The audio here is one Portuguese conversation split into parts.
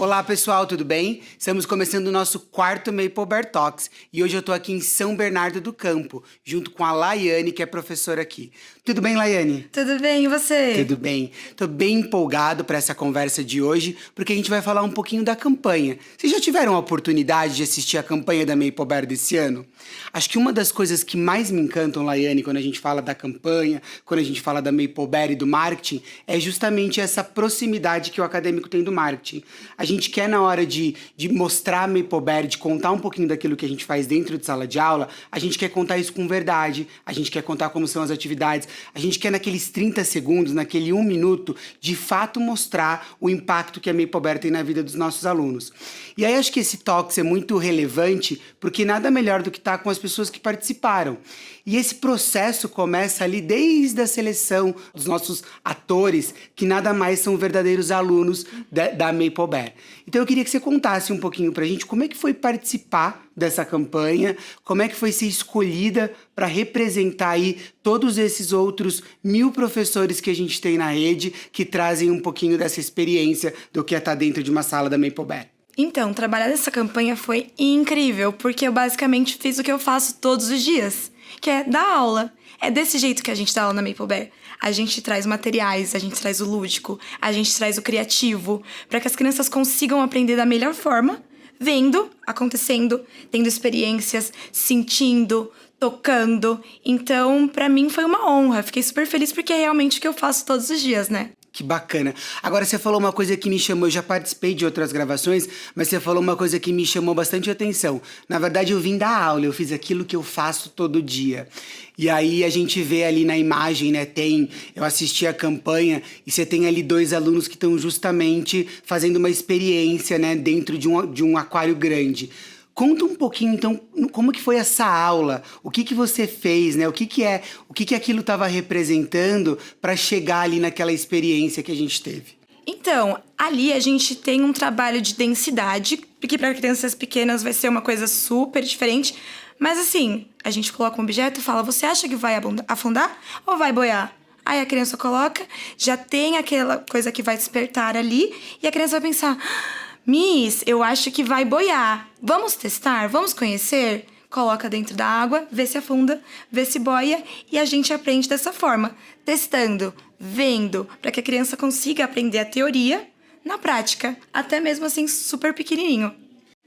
Olá pessoal, tudo bem? Estamos começando o nosso quarto Maple Bear Talks e hoje eu tô aqui em São Bernardo do Campo, junto com a Laiane, que é professora aqui. Tudo bem, Laiane? Tudo bem, e você? Tudo bem. Tô bem empolgado para essa conversa de hoje, porque a gente vai falar um pouquinho da campanha. Vocês já tiveram a oportunidade de assistir a campanha da Maple Bear desse ano? Acho que uma das coisas que mais me encantam, Laiane, quando a gente fala da campanha, quando a gente fala da Maple Bear e do marketing, é justamente essa proximidade que o acadêmico tem do marketing. A gente quer, na hora de mostrar a Maple Bear, de contar um pouquinho daquilo que a gente faz dentro de sala de aula, a gente quer contar isso com verdade, a gente quer contar como são as atividades, a gente quer naqueles 30 segundos, naquele 1 minuto, de fato mostrar o impacto que a Maple Bear tem na vida dos nossos alunos. E aí acho que esse Talks é muito relevante, porque nada melhor do que estar com as pessoas que participaram. E esse processo começa ali desde a seleção dos nossos atores, que nada mais são verdadeiros alunos da Maple Bear. Então eu queria que você contasse um pouquinho pra gente como é que foi participar dessa campanha, como é que foi ser escolhida para representar aí todos esses outros 1000 professores que a gente tem na rede, que trazem um pouquinho dessa experiência do que é estar dentro de uma sala da Maple Bear. Então, trabalhar nessa campanha foi incrível, porque eu basicamente fiz o que eu faço todos os dias, que é dar aula. É desse jeito que a gente dá aula na Maple Bear. A gente traz materiais, a gente traz o lúdico, a gente traz o criativo, para que as crianças consigam aprender da melhor forma, vendo, acontecendo, tendo experiências, sentindo, tocando. Então, pra mim foi uma honra. Fiquei super feliz porque é realmente o que eu faço todos os dias, né? Que bacana. Agora, você falou uma coisa que me chamou, eu já participei de outras gravações, mas você falou uma coisa que me chamou bastante atenção. Na verdade, eu vim dar aula, eu fiz aquilo que eu faço todo dia. E aí a gente vê ali na imagem, né, eu assisti a campanha e você tem ali 2 alunos que estão justamente fazendo uma experiência, né, dentro de um aquário grande. Conta um pouquinho, então, como que foi essa aula? O que você fez, né? O que aquilo estava representando para chegar ali naquela experiência que a gente teve? Então, ali a gente tem um trabalho de densidade, porque para crianças pequenas vai ser uma coisa super diferente. Mas assim, a gente coloca um objeto e fala, você acha que vai afundar ou vai boiar? Aí a criança coloca, já tem aquela coisa que vai despertar ali, e a criança vai pensar... Miss, eu acho que vai boiar. Vamos testar? Vamos conhecer? Coloca dentro da água, vê se afunda, vê se boia e a gente aprende dessa forma, testando, vendo, para que a criança consiga aprender a teoria na prática, até mesmo assim super pequenininho.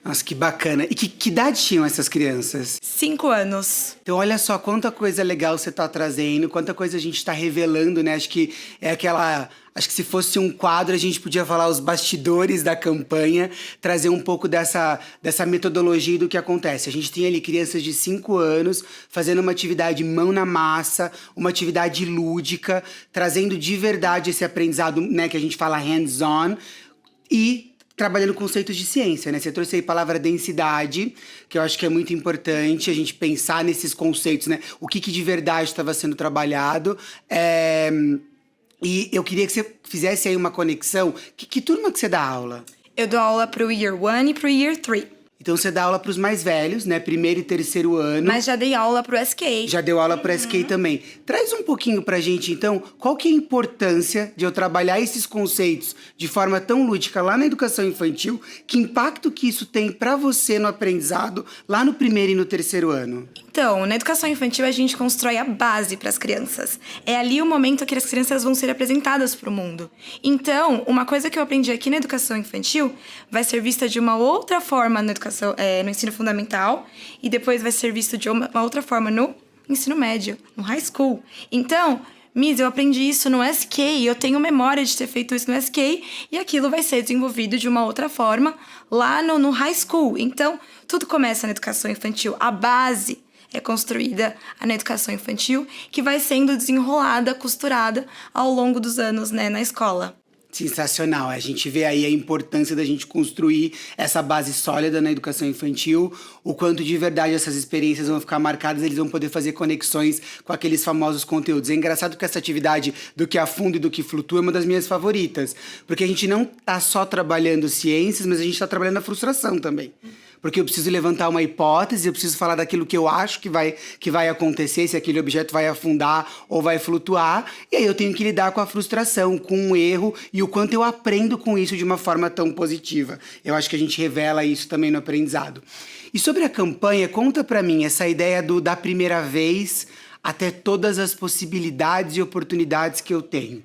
Nossa, que bacana. E que idade tinham essas crianças? 5 anos. Então, olha só quanta coisa legal você tá trazendo, quanta coisa a gente tá revelando, né? Acho que é aquela... Acho que se fosse um quadro, a gente podia falar os bastidores da campanha, trazer um pouco dessa metodologia do que acontece. A gente tem ali crianças de 5 anos fazendo uma atividade mão na massa, uma atividade lúdica, trazendo de verdade esse aprendizado, né, que a gente fala hands-on, e trabalhando conceitos de ciência, né? Você trouxe aí a palavra densidade, que eu acho que é muito importante a gente pensar nesses conceitos, né? O que de verdade estava sendo trabalhado. E eu queria que você fizesse aí uma conexão. Que turma que você dá aula? Eu dou aula pro Year 1 e pro Year 3. Então você dá aula para os mais velhos, né? 1º e 3º ano. Mas já dei aula pro SK. Já deu aula para SK também. Traz um pouquinho pra gente, então, qual que é a importância de eu trabalhar esses conceitos de forma tão lúdica lá na educação infantil? Que impacto que isso tem para você no aprendizado lá no 1º e no 3º ano? Então, na educação infantil a gente constrói a base para as crianças. É ali o momento que as crianças vão ser apresentadas para o mundo. Então, uma coisa que eu aprendi aqui na educação infantil vai ser vista de uma outra forma no ensino fundamental e depois vai ser visto de uma outra forma no ensino médio, no high school. Então, Miss, eu aprendi isso no SK, eu tenho memória de ter feito isso no SK e aquilo vai ser desenvolvido de uma outra forma lá no high school. Então, tudo começa na educação infantil. A base é construída na educação infantil, que vai sendo desenrolada, costurada ao longo dos anos, né, na escola. Sensacional. A gente vê aí a importância da gente construir essa base sólida na educação infantil, o quanto de verdade essas experiências vão ficar marcadas, eles vão poder fazer conexões com aqueles famosos conteúdos. É engraçado que essa atividade do que afunda e do que flutua é uma das minhas favoritas, porque a gente não tá só trabalhando ciências, mas a gente tá trabalhando a frustração também. porque eu preciso levantar uma hipótese, eu preciso falar daquilo que eu acho que vai acontecer, se aquele objeto vai afundar ou vai flutuar, e aí eu tenho que lidar com a frustração, com o erro e o quanto eu aprendo com isso de uma forma tão positiva. Eu acho que a gente revela isso também no aprendizado. E sobre a campanha, conta pra mim essa ideia da primeira vez até todas as possibilidades e oportunidades que eu tenho.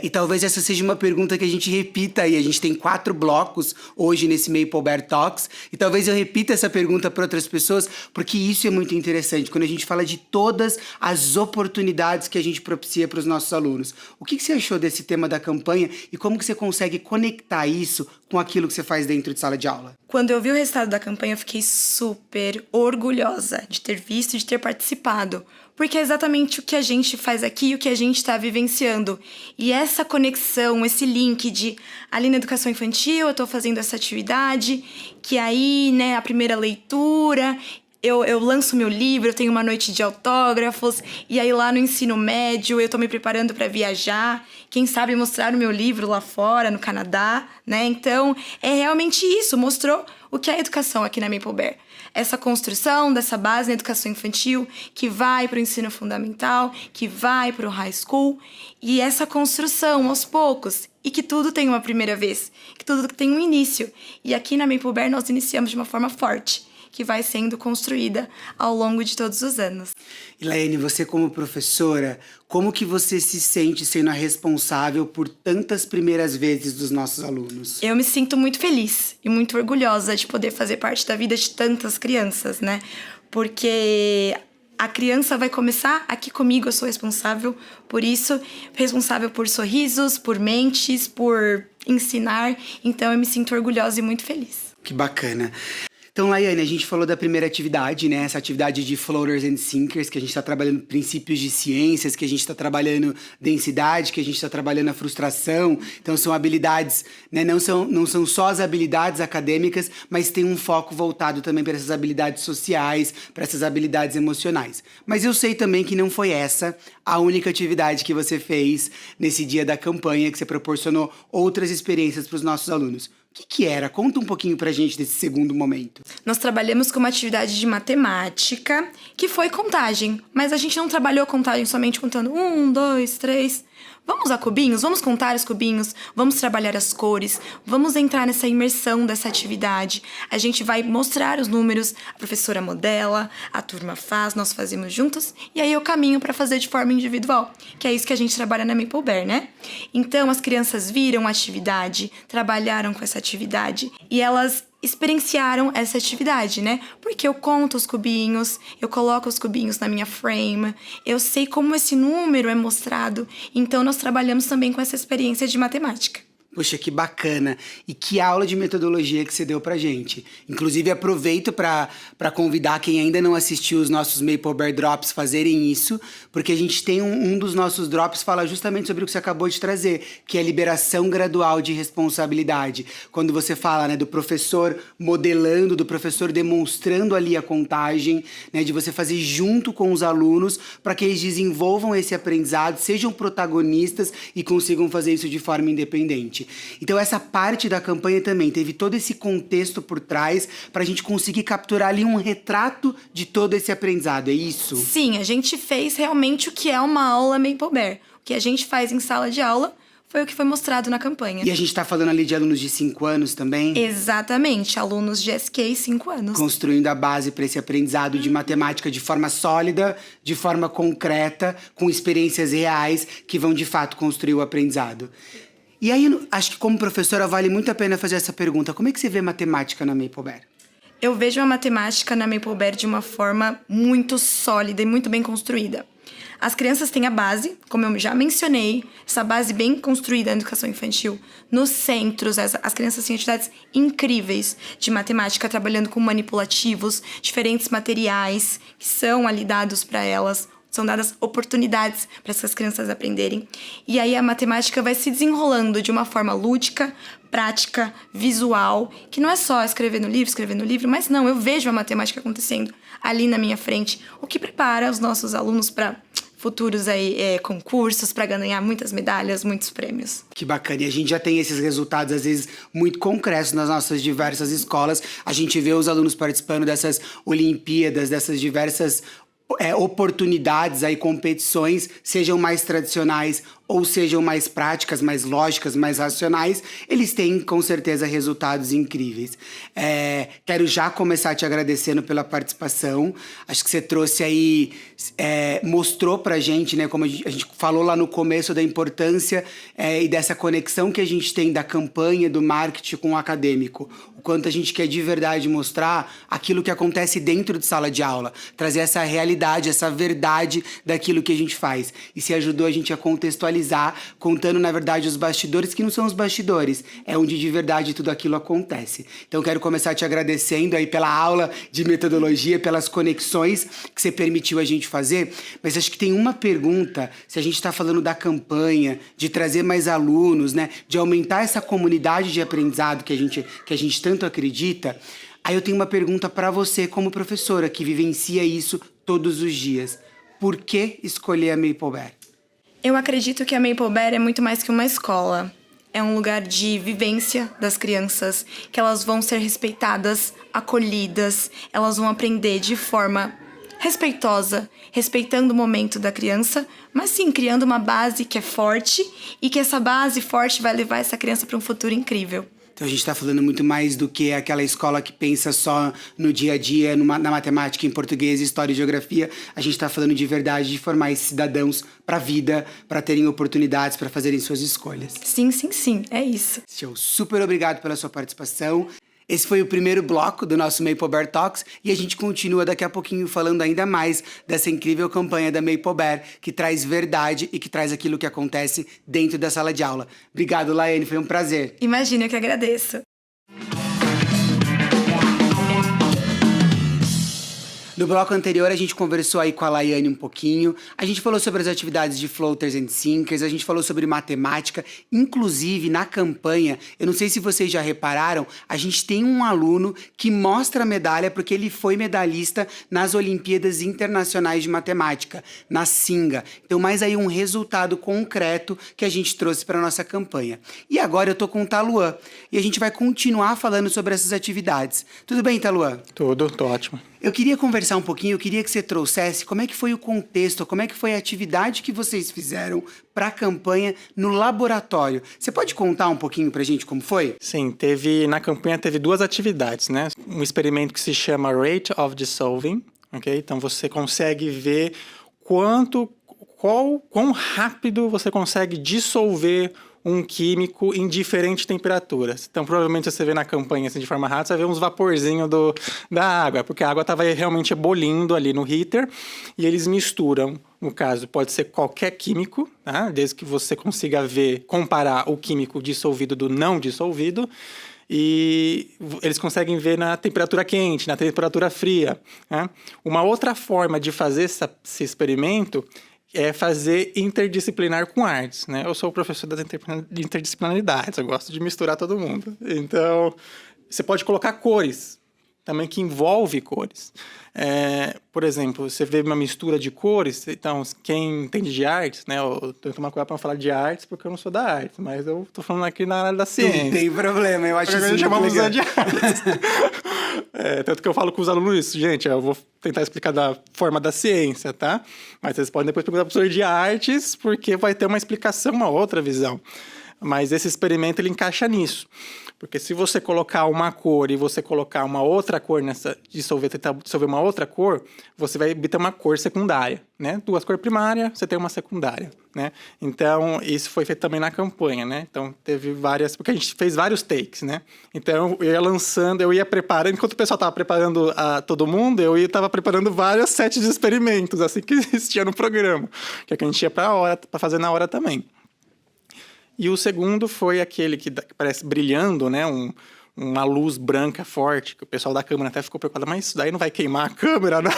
E talvez essa seja uma pergunta que a gente repita aí. A gente tem 4 blocos hoje nesse Maple Bear Talks. E talvez eu repita essa pergunta para outras pessoas, porque isso é muito interessante. Quando a gente fala de todas as oportunidades que a gente propicia para os nossos alunos. O que você achou desse tema da campanha e como que você consegue conectar isso com aquilo que você faz dentro de sala de aula? Quando eu vi o resultado da campanha, eu fiquei super orgulhosa de ter visto e de ter participado. Porque é exatamente o que a gente faz aqui e o que a gente está vivenciando. E essa conexão, esse link de ali na educação infantil, eu estou fazendo essa atividade, que aí, né, a primeira leitura, eu lanço meu livro, eu tenho uma noite de autógrafos, e aí lá no ensino médio eu tô me preparando para viajar, quem sabe mostrar o meu livro lá fora, no Canadá, né? Então, é realmente isso, mostrou o que é a educação aqui na Maple Bear. Essa construção dessa base na educação infantil, que vai para o ensino fundamental, que vai para o high school, e essa construção aos poucos, e que tudo tem uma primeira vez, que tudo tem um início. E aqui na Maple Bear nós iniciamos de uma forma forte, que vai sendo construída ao longo de todos os anos. Elaine, você como professora, como que você se sente sendo a responsável por tantas primeiras vezes dos nossos alunos? Eu me sinto muito feliz e muito orgulhosa de poder fazer parte da vida de tantas crianças, né? Porque a criança vai começar aqui comigo, eu sou responsável por isso, responsável por sorrisos, por mentes, por ensinar. Então eu me sinto orgulhosa e muito feliz. Que bacana. Então, Laiane, a gente falou da primeira atividade, né? Essa atividade de Floaters and Sinkers, que a gente está trabalhando princípios de ciências, que a gente está trabalhando densidade, que a gente está trabalhando a frustração. Então, são habilidades, né? Não são só as habilidades acadêmicas, mas tem um foco voltado também para essas habilidades sociais, para essas habilidades emocionais. Mas eu sei também que não foi essa a única atividade que você fez nesse dia da campanha, que você proporcionou outras experiências para os nossos alunos. O que era? Conta um pouquinho pra gente desse segundo momento. Nós trabalhamos com uma atividade de matemática, que foi contagem. Mas a gente não trabalhou contagem somente contando 1, 2, 3. Vamos usar cubinhos? Vamos contar os cubinhos? Vamos trabalhar as cores? Vamos entrar nessa imersão dessa atividade? A gente vai mostrar os números, a professora modela, a turma faz, nós fazemos juntos, e aí eu caminho para fazer de forma individual, que é isso que a gente trabalha na Maple Bear, né? Então, as crianças viram a atividade, trabalharam com essa atividade, e elas experienciaram essa atividade, né? Porque eu conto os cubinhos, eu coloco os cubinhos na minha frame, eu sei como esse número é mostrado, então nós trabalhamos também com essa experiência de matemática. Poxa, que bacana. E que aula de metodologia que você deu pra gente. Inclusive, aproveito pra convidar quem ainda não assistiu os nossos Maple Bear Drops fazerem isso, porque a gente tem um dos nossos drops fala justamente sobre o que você acabou de trazer, que é a liberação gradual de responsabilidade. Quando você fala, né, do professor modelando, do professor demonstrando ali a contagem, né, de você fazer junto com os alunos para que eles desenvolvam esse aprendizado, sejam protagonistas e consigam fazer isso de forma independente. Então essa parte da campanha também teve todo esse contexto por trás para a gente conseguir capturar ali um retrato de todo esse aprendizado, é isso? Sim, a gente fez realmente o que é uma aula Maple Bear. O que a gente faz em sala de aula foi o que foi mostrado na campanha. E a gente tá falando ali de alunos de 5 anos também? Exatamente, alunos de SK 5 anos. Construindo a base para esse aprendizado de matemática de forma sólida, de forma concreta, com experiências reais que vão de fato construir o aprendizado. E aí, acho que como professora vale muito a pena fazer essa pergunta. Como é que você vê matemática na Maple Bear? Eu vejo a matemática na Maple Bear de uma forma muito sólida e muito bem construída. As crianças têm a base, como eu já mencionei, essa base bem construída na educação infantil. Nos centros, as crianças têm atividades incríveis de matemática, trabalhando com manipulativos, diferentes materiais que são ali dados para elas. São dadas oportunidades para essas crianças aprenderem. E aí a matemática vai se desenrolando de uma forma lúdica, prática, visual, que não é só escrever no livro, mas não, eu vejo a matemática acontecendo ali na minha frente, o que prepara os nossos alunos para futuros aí, concursos para ganhar muitas medalhas, muitos prêmios. Que bacana. E a gente já tem esses resultados, às vezes, muito concretos nas nossas diversas escolas. A gente vê os alunos participando dessas Olimpíadas, dessas diversas oportunidades aí, competições, sejam mais tradicionais ou sejam mais práticas, mais lógicas, mais racionais, eles têm, com certeza, resultados incríveis. Quero já começar te agradecendo pela participação. Acho que você trouxe aí, mostrou pra gente, né, como a gente falou lá no começo, da importância e dessa conexão que a gente tem da campanha, do marketing com o acadêmico. O quanto a gente quer de verdade mostrar aquilo que acontece dentro de sala de aula, trazer essa realidade, essa verdade daquilo que a gente faz. E se ajudou a gente a contextualizar, contando, na verdade, os bastidores, que não são os bastidores, é onde de verdade tudo aquilo acontece. Então, quero começar te agradecendo aí pela aula de metodologia, pelas conexões que você permitiu a gente fazer, mas acho que tem uma pergunta, se a gente está falando da campanha, de trazer mais alunos, né, de aumentar essa comunidade de aprendizado que a gente tanto acredita, aí eu tenho uma pergunta para você como professora que vivencia isso todos os dias. Por que escolher a Maple Bear? Eu acredito que a Maple Bear é muito mais que uma escola. É um lugar de vivência das crianças, que elas vão ser respeitadas, acolhidas, elas vão aprender de forma respeitosa, respeitando o momento da criança, mas sim criando uma base que é forte e que essa base forte vai levar essa criança para um futuro incrível. Então a gente está falando muito mais do que aquela escola que pensa só no dia a dia, na matemática, em português, história e geografia. A gente está falando de verdade, de formar esses cidadãos para a vida, para terem oportunidades, para fazerem suas escolhas. Sim, é isso. Show. Super obrigado pela sua participação. Esse foi o primeiro bloco do nosso Maple Bear Talks e a gente continua daqui a pouquinho falando ainda mais dessa incrível campanha da Maple Bear, que traz verdade e que traz aquilo que acontece dentro da sala de aula. Obrigado, Laiane, foi um prazer. Imagina, eu que agradeço. No bloco anterior, a gente conversou aí com a Laiane um pouquinho, a gente falou sobre as atividades de Floaters and Sinkers, a gente falou sobre matemática, inclusive na campanha, eu não sei se vocês já repararam, a gente tem um aluno que mostra a medalha porque ele foi medalhista nas Olimpíadas Internacionais de Matemática, na Singa. Então, mais aí um resultado concreto que a gente trouxe para nossa campanha. E agora eu tô com o Taluan, e a gente vai continuar falando sobre essas atividades. Tudo bem, Taluan? Tudo, tô ótimo. Eu queria conversar um pouquinho, eu queria que você trouxesse como é que foi o contexto, como é que foi a atividade que vocês fizeram para a campanha no laboratório. Você pode contar um pouquinho pra gente como foi? Sim, na campanha teve duas atividades, né? Um experimento que se chama Rate of Dissolving, ok? Então você consegue ver quão rápido você consegue dissolver um químico em diferentes temperaturas. Então, provavelmente, você vê na campanha, assim, de forma rápida, você vê uns vaporzinhos da água, porque a água estava realmente ebolindo ali no heater, e eles misturam, no caso, pode ser qualquer químico, tá? Desde que você consiga comparar o químico dissolvido do não dissolvido, e eles conseguem ver na temperatura quente, na temperatura fria, né? Uma outra forma de fazer esse experimento é fazer interdisciplinar com artes, né? Eu sou o professor das interdisciplinaridades, eu gosto de misturar todo mundo. Então, você pode colocar cores, também que envolve cores. Por exemplo, você vê uma mistura de cores, então, quem entende de artes, né? Eu tenho que tomar cuidado para falar de artes, porque eu não sou da arte, mas eu tô falando aqui na área da ciência. Não tem problema, eu acho isso muito legal. De artes. Tanto que eu falo com os alunos isso, gente, eu vou tentar explicar da forma da ciência, tá? Mas vocês podem depois perguntar para o professor de artes, porque vai ter uma explicação, uma outra visão. Mas esse experimento, ele encaixa nisso. Porque se você colocar uma cor e você colocar uma outra cor tentar dissolver uma outra cor, você vai obter uma cor secundária, né? Duas cores primárias, você tem uma secundária, né? Então, isso foi feito também na campanha, né? Então, teve porque a gente fez vários takes, né? Então, eu ia preparando, enquanto o pessoal estava preparando todo mundo, eu estava preparando vários sets de experimentos, assim que existia no programa, que a gente ia para fazer na hora também. E o segundo foi aquele que parece brilhando, né? Uma luz branca forte, que o pessoal da câmera até ficou preocupado, mas isso daí não vai queimar a câmera, não?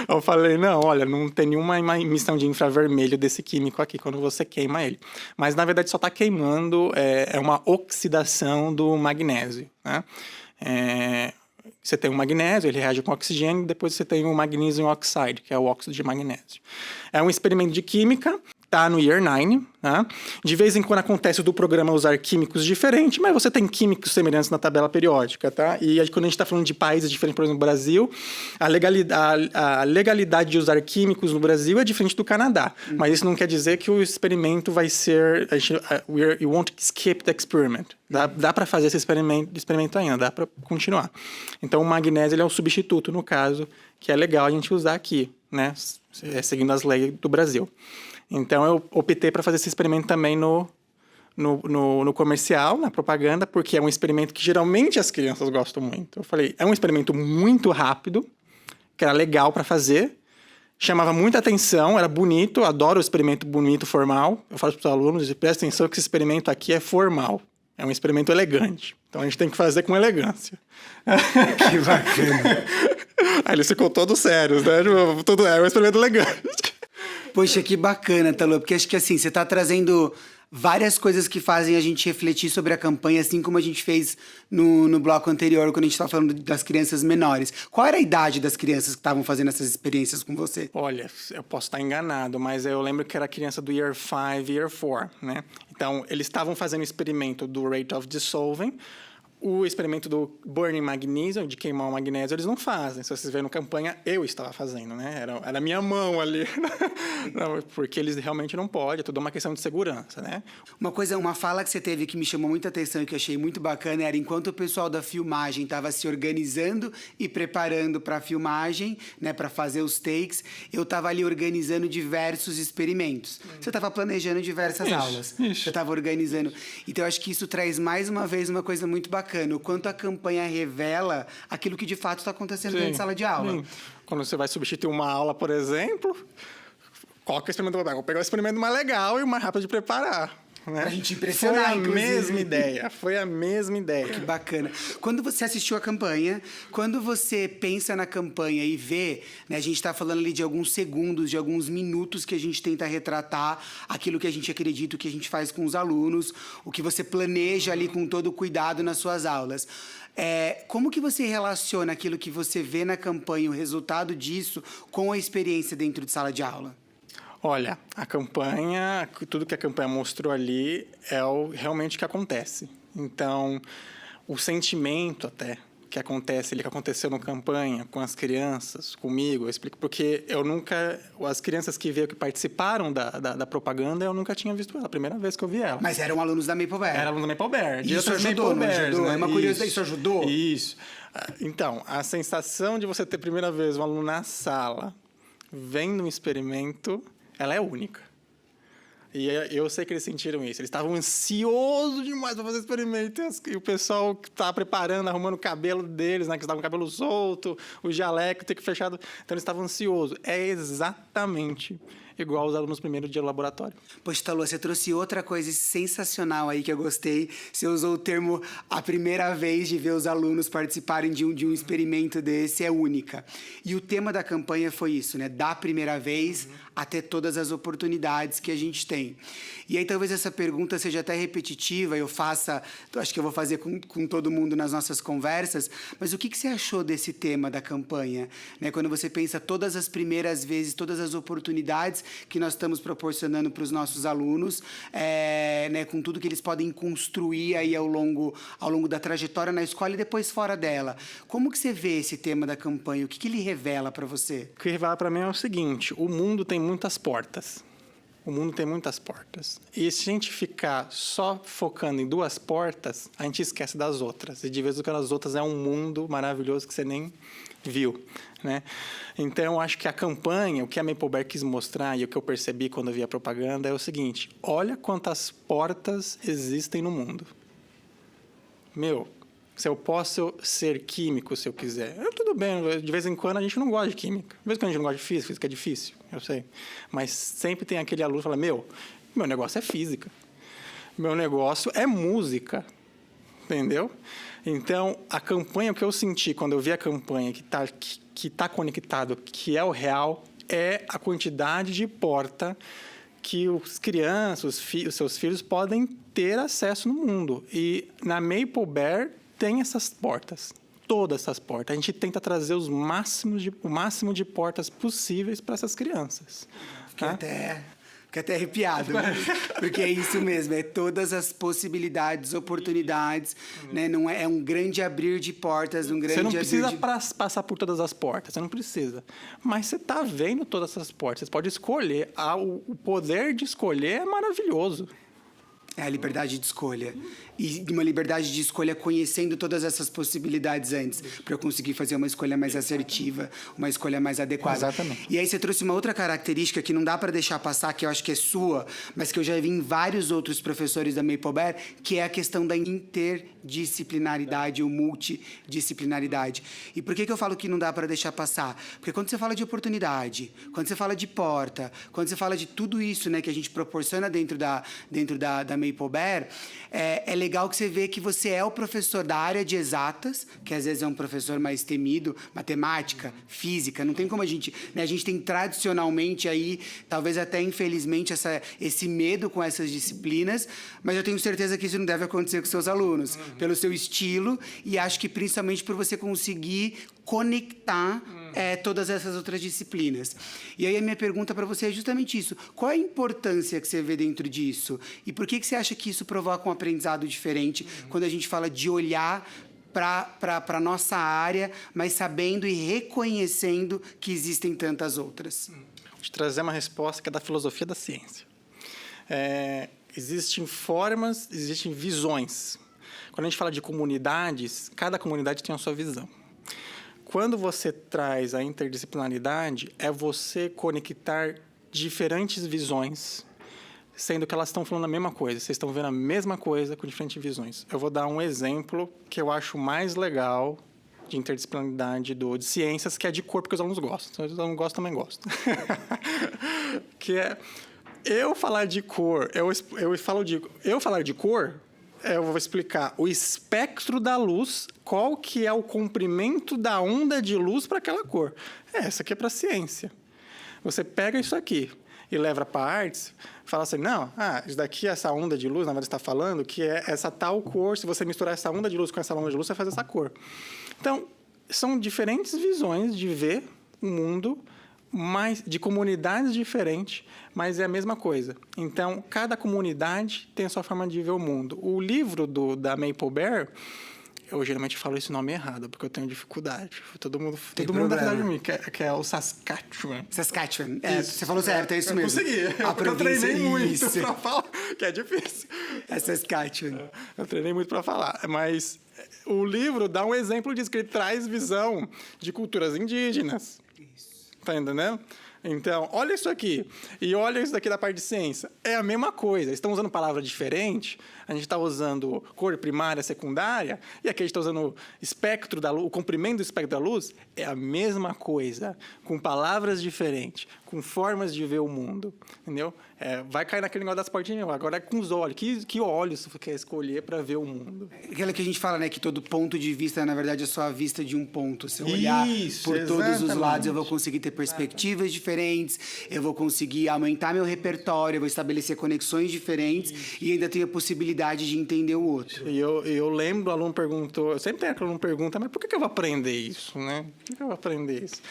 Eu falei, não, olha, não tem nenhuma emissão de infravermelho desse químico aqui quando você queima ele. Mas, na verdade, só está queimando, é uma oxidação do magnésio, né? Você tem o magnésio, ele reage com oxigênio, depois você tem o magnesium oxide, que é o óxido de magnésio. É um experimento de química, tá no Year 9, né? De vez em quando acontece do programa usar químicos diferentes, mas você tem químicos semelhantes na tabela periódica, tá? E aí, quando a gente está falando de países diferentes, por exemplo, no Brasil, a legalidade de usar químicos no Brasil é diferente do Canadá. Mas isso não quer dizer que o experimento vai ser... we won't skip the experiment. Dá para fazer esse experimento ainda, dá para continuar. Então, o magnésio ele é um substituto, no caso, que é legal a gente usar aqui, né? Seguindo as leis do Brasil. Então, eu optei para fazer esse experimento também no comercial, na propaganda, porque é um experimento que geralmente as crianças gostam muito. Eu falei, é um experimento muito rápido, que era legal para fazer, chamava muita atenção, era bonito, adoro o experimento bonito, formal. Eu falo para os alunos, presta atenção que esse experimento aqui é formal, é um experimento elegante. Então, a gente tem que fazer com elegância. Que bacana. Aí eles ficam todos sérios, né? É um experimento elegante. Poxa, que bacana, Talô, porque acho que assim, você tá trazendo várias coisas que fazem a gente refletir sobre a campanha, assim como a gente fez no bloco anterior, quando a gente estava falando das crianças menores. Qual era a idade das crianças que estavam fazendo essas experiências com você? Olha, eu posso estar enganado, mas eu lembro que era criança do Year 5, Year 4, né? Então, eles estavam fazendo o experimento do Rate of Dissolving. O experimento do Burning Magnesium, de queimar o magnésio, eles não fazem. Se vocês verem na campanha, eu estava fazendo, né? Era a minha mão ali. Não, porque eles realmente não podem, é tudo uma questão de segurança, né? Uma fala que você teve que me chamou muita atenção e que eu achei muito bacana era enquanto o pessoal da filmagem estava se organizando e preparando para a filmagem, né, para fazer os takes, eu estava ali organizando diversos experimentos. Você estava planejando diversas aulas. Isso. Você estava organizando. Então, eu acho que isso traz mais uma vez uma coisa muito bacana. O quanto a campanha revela aquilo que de fato está acontecendo dentro de sala de aula. Sim. Quando você vai substituir uma aula, por exemplo, qual que é o experimento? Vou pegar o experimento mais legal e o mais rápido de preparar. Né? Pra gente impressionar, Foi a mesma ideia. Que bacana. Quando você assistiu a campanha, quando você pensa na campanha e vê, né, a gente está falando ali de alguns segundos, de alguns minutos que a gente tenta retratar aquilo que a gente acredita, o que a gente faz com os alunos, o que você planeja ali com todo o cuidado nas suas aulas. Como que você relaciona aquilo que você vê na campanha, o resultado disso, com a experiência dentro de sala de aula? Olha, a campanha, tudo que a campanha mostrou ali é realmente o que acontece. Então, o sentimento até que acontece, que aconteceu na campanha, com as crianças, comigo, eu explico, porque as crianças que veio, que participaram da propaganda, eu nunca tinha visto ela, a primeira vez que eu vi ela. Mas eram alunos da Maple Bear. Era aluno da Maple Bear. Isso ajudou, não ajudou? Né? É uma curiosidade, isso ajudou? Isso. Então, a sensação de você ter a primeira vez um aluno na sala, vendo um experimento, ela é única. E eu sei que eles sentiram isso. Eles estavam ansiosos demais para fazer experimento. E o pessoal que estava preparando, arrumando o cabelo deles, né? Que estavam com o cabelo solto, o jaleco, ter que fechado. Então, eles estavam ansiosos. É exatamente igual aos alunos primeiro dia do laboratório. Poxa, Talô, você trouxe outra coisa sensacional aí que eu gostei. Você usou o termo a primeira vez de ver os alunos participarem de um experimento desse, é única. E o tema da campanha foi isso, né? Da primeira vez até todas as oportunidades que a gente tem. E aí talvez essa pergunta seja até repetitiva, acho que eu vou fazer com todo mundo nas nossas conversas, mas o que você achou desse tema da campanha? Né? Quando você pensa todas as primeiras vezes, todas as oportunidades que nós estamos proporcionando para os nossos alunos, né, com tudo que eles podem construir aí ao longo da trajetória na escola e depois fora dela. Como que você vê esse tema da campanha? O que ele revela para você? O que revela para mim é o seguinte: o mundo tem muitas portas. O mundo tem muitas portas. E se a gente ficar só focando em duas portas, a gente esquece das outras. E de vez em quando as outras é um mundo maravilhoso que você nem viu, né? Então, eu acho que a campanha, o que a Maple Bear quis mostrar e o que eu percebi quando eu vi a propaganda é o seguinte: olha quantas portas existem no mundo. Se eu posso ser químico, se eu quiser. Tudo bem, de vez em quando a gente não gosta de química. De vez em quando a gente não gosta de física, física é difícil, eu sei. Mas sempre tem aquele aluno que fala, meu negócio é física. Meu negócio é música. Entendeu? Então, a campanha, o que eu senti quando eu vi a campanha que tá conectado, que é o real, é a quantidade de porta que as crianças, os seus filhos podem ter acesso no mundo. E na Maple Bear tem essas portas. todas essas portas. A gente tenta trazer o máximo de portas possíveis para essas crianças. Fiquei até arrepiado, porque é isso mesmo, é todas as possibilidades, oportunidades, né? Não é um grande abrir de portas, um grande Você não abrir precisa de... passar por todas as portas, você não precisa. Mas você está vendo todas essas portas, você pode escolher. O poder de escolher é maravilhoso. É a liberdade de escolha. E uma liberdade de escolha conhecendo todas essas possibilidades antes, para eu conseguir fazer uma escolha mais assertiva, uma escolha mais adequada. Exatamente. E aí você trouxe uma outra característica que não dá para deixar passar, que eu acho que é sua, mas que eu já vi em vários outros professores da Maple Bear, que é a questão da interdisciplinaridade ou multidisciplinaridade. E por que eu falo que não dá para deixar passar? Porque quando você fala de oportunidade, quando você fala de porta, quando você fala de tudo isso, né, que a gente proporciona dentro da Maple Bear, é legal que você vê que você é o professor da área de exatas, que às vezes é um professor mais temido, matemática, física, não tem como a gente... Né, a gente tem tradicionalmente aí, talvez até infelizmente, esse medo com essas disciplinas, mas eu tenho certeza que isso não deve acontecer com seus alunos, pelo seu estilo, e acho que principalmente por você conseguir conectar todas essas outras disciplinas. E aí a minha pergunta para você é justamente isso. Qual é a importância que você vê dentro disso? E por que você acha que isso provoca um aprendizado diferente quando a gente fala de olhar para a nossa área, mas sabendo e reconhecendo que existem tantas outras? Vou te trazer uma resposta que é da filosofia da ciência. Existem formas, existem visões. Quando a gente fala de comunidades, cada comunidade tem a sua visão. Quando você traz a interdisciplinaridade, é você conectar diferentes visões, sendo que elas estão falando a mesma coisa. Vocês estão vendo a mesma coisa com diferentes visões. Eu vou dar um exemplo que eu acho mais legal de interdisciplinaridade de ciências, que é de cor, porque os alunos gostam. Os alunos gostam, também gostam. Que é... Eu falar de cor... Eu falar de cor... Eu vou explicar o espectro da luz, qual que é o comprimento da onda de luz para aquela cor. Essa aqui é para a ciência. Você pega isso aqui e leva para artes, fala assim, não, isso daqui, essa onda de luz, na verdade, está falando que é essa tal cor, se você misturar essa onda de luz com essa onda de luz, você faz essa cor. Então, são diferentes visões de ver o mundo, de comunidades diferentes, mas é a mesma coisa. Então, cada comunidade tem a sua forma de ver o mundo. O livro da Maple Bear, eu geralmente falo esse nome errado, porque eu tenho dificuldade. Todo mundo dá risada de mim, que é o Saskatchewan. Saskatchewan. Você falou certo, é isso mesmo. Eu consegui. Eu treinei muito para falar, que é difícil. É Saskatchewan. Eu treinei muito para falar, mas o livro dá um exemplo disso, que ele traz visão de culturas indígenas. Isso. Tá entendendo? Então, olha isso aqui. E olha isso daqui da parte de ciência. É a mesma coisa. Estão usando palavras diferentes. A gente está usando cor primária, secundária. E aqui a gente está usando espectro da luz, o comprimento do espectro da luz. É a mesma coisa. Com palavras diferentes. Com formas de ver o mundo. Entendeu? Vai cair naquele negócio das portinhas. Agora é com os olhos. Que olhos você quer escolher para ver o mundo? Aquela que a gente fala, né? Que todo ponto de vista, na verdade, é só a vista de um ponto. Se eu olhar por todos os lados, eu vou conseguir ter perspectivas diferentes, eu vou conseguir aumentar meu repertório, eu vou estabelecer conexões diferentes e ainda tenho a possibilidade de entender o outro. E eu lembro, o aluno perguntou, eu sempre tenho aquele aluno pergunta, mas por que eu vou aprender isso, né? Por que eu vou aprender isso?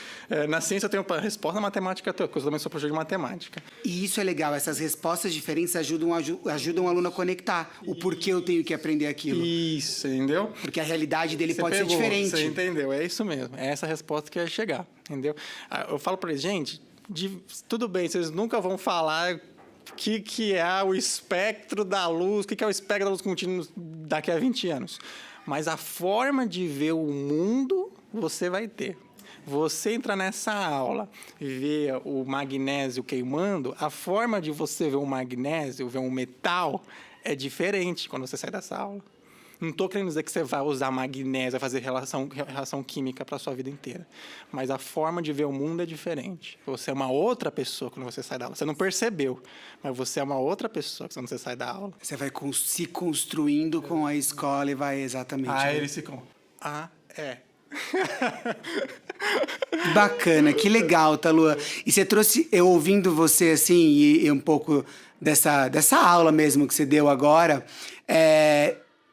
Na ciência eu tenho uma resposta, na matemática, porque eu também sou professor de matemática. E isso é legal, essas respostas diferentes ajudam o aluno a conectar o porquê eu tenho que aprender aquilo. Isso, entendeu? Porque a realidade dele pode ser diferente. Você entendeu, é isso mesmo, é essa a resposta que ia chegar, entendeu? Eu falo para eles, gente, tudo bem, vocês nunca vão falar o que é o espectro da luz, o que é o espectro da luz contínua daqui a 20 anos. Mas a forma de ver o mundo, você vai ter. Você entra nessa aula e vê o magnésio queimando, a forma de você ver o magnésio, ver um metal, é diferente quando você sai dessa aula. Não estou querendo dizer que você vai usar magnésio, vai fazer reação química para a sua vida inteira. Mas a forma de ver o mundo é diferente. Você é uma outra pessoa quando você sai da aula. Você não percebeu, mas você é uma outra pessoa quando você sai da aula. Você vai se construindo com a escola e vai exatamente... Eles ficam... Bacana, que legal, Thalua. E você trouxe, eu ouvindo você assim, e um pouco dessa aula mesmo que você deu agora,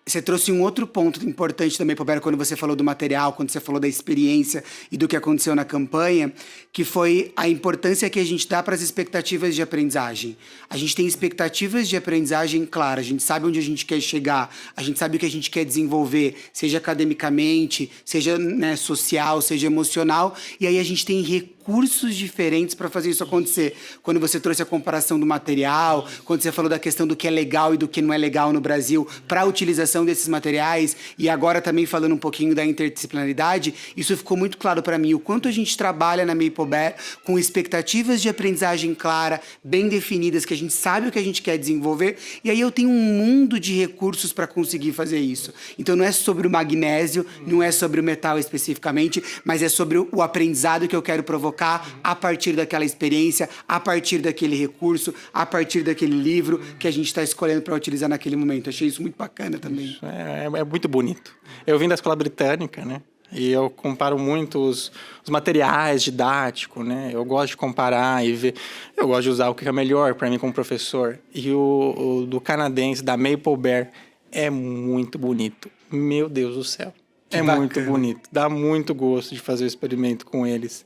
Você trouxe um outro ponto importante também, Pobera, quando você falou do material, quando você falou da experiência e do que aconteceu na campanha, que foi a importância que a gente dá para as expectativas de aprendizagem. A gente tem expectativas de aprendizagem claras, a gente sabe onde a gente quer chegar, a gente sabe o que a gente quer desenvolver, seja academicamente, seja, né, social, seja emocional, e aí a gente tem recursos diferentes para fazer isso acontecer. Quando você trouxe a comparação do material, quando você falou da questão do que é legal e do que não é legal no Brasil para a utilização desses materiais, e agora também falando um pouquinho da interdisciplinaridade, isso ficou muito claro para mim, o quanto a gente trabalha na Maple Bear com expectativas de aprendizagem clara, bem definidas, que a gente sabe o que a gente quer desenvolver, e aí eu tenho um mundo de recursos para conseguir fazer isso. Então não é sobre o magnésio, não é sobre o metal especificamente, mas é sobre o aprendizado que eu quero provocar a partir daquela experiência, a partir daquele recurso, a partir daquele livro que a gente está escolhendo para utilizar naquele momento. Achei isso muito bacana também. É muito bonito. Eu vim da escola britânica, né? E eu comparo muito os materiais didáticos, né? Eu gosto de comparar e ver. Eu gosto de usar o que é melhor para mim como professor. E o do canadense, da Maple Bear, é muito bonito. Meu Deus do céu. Que é bacana. Muito bonito. Dá muito gosto de fazer o experimento com eles.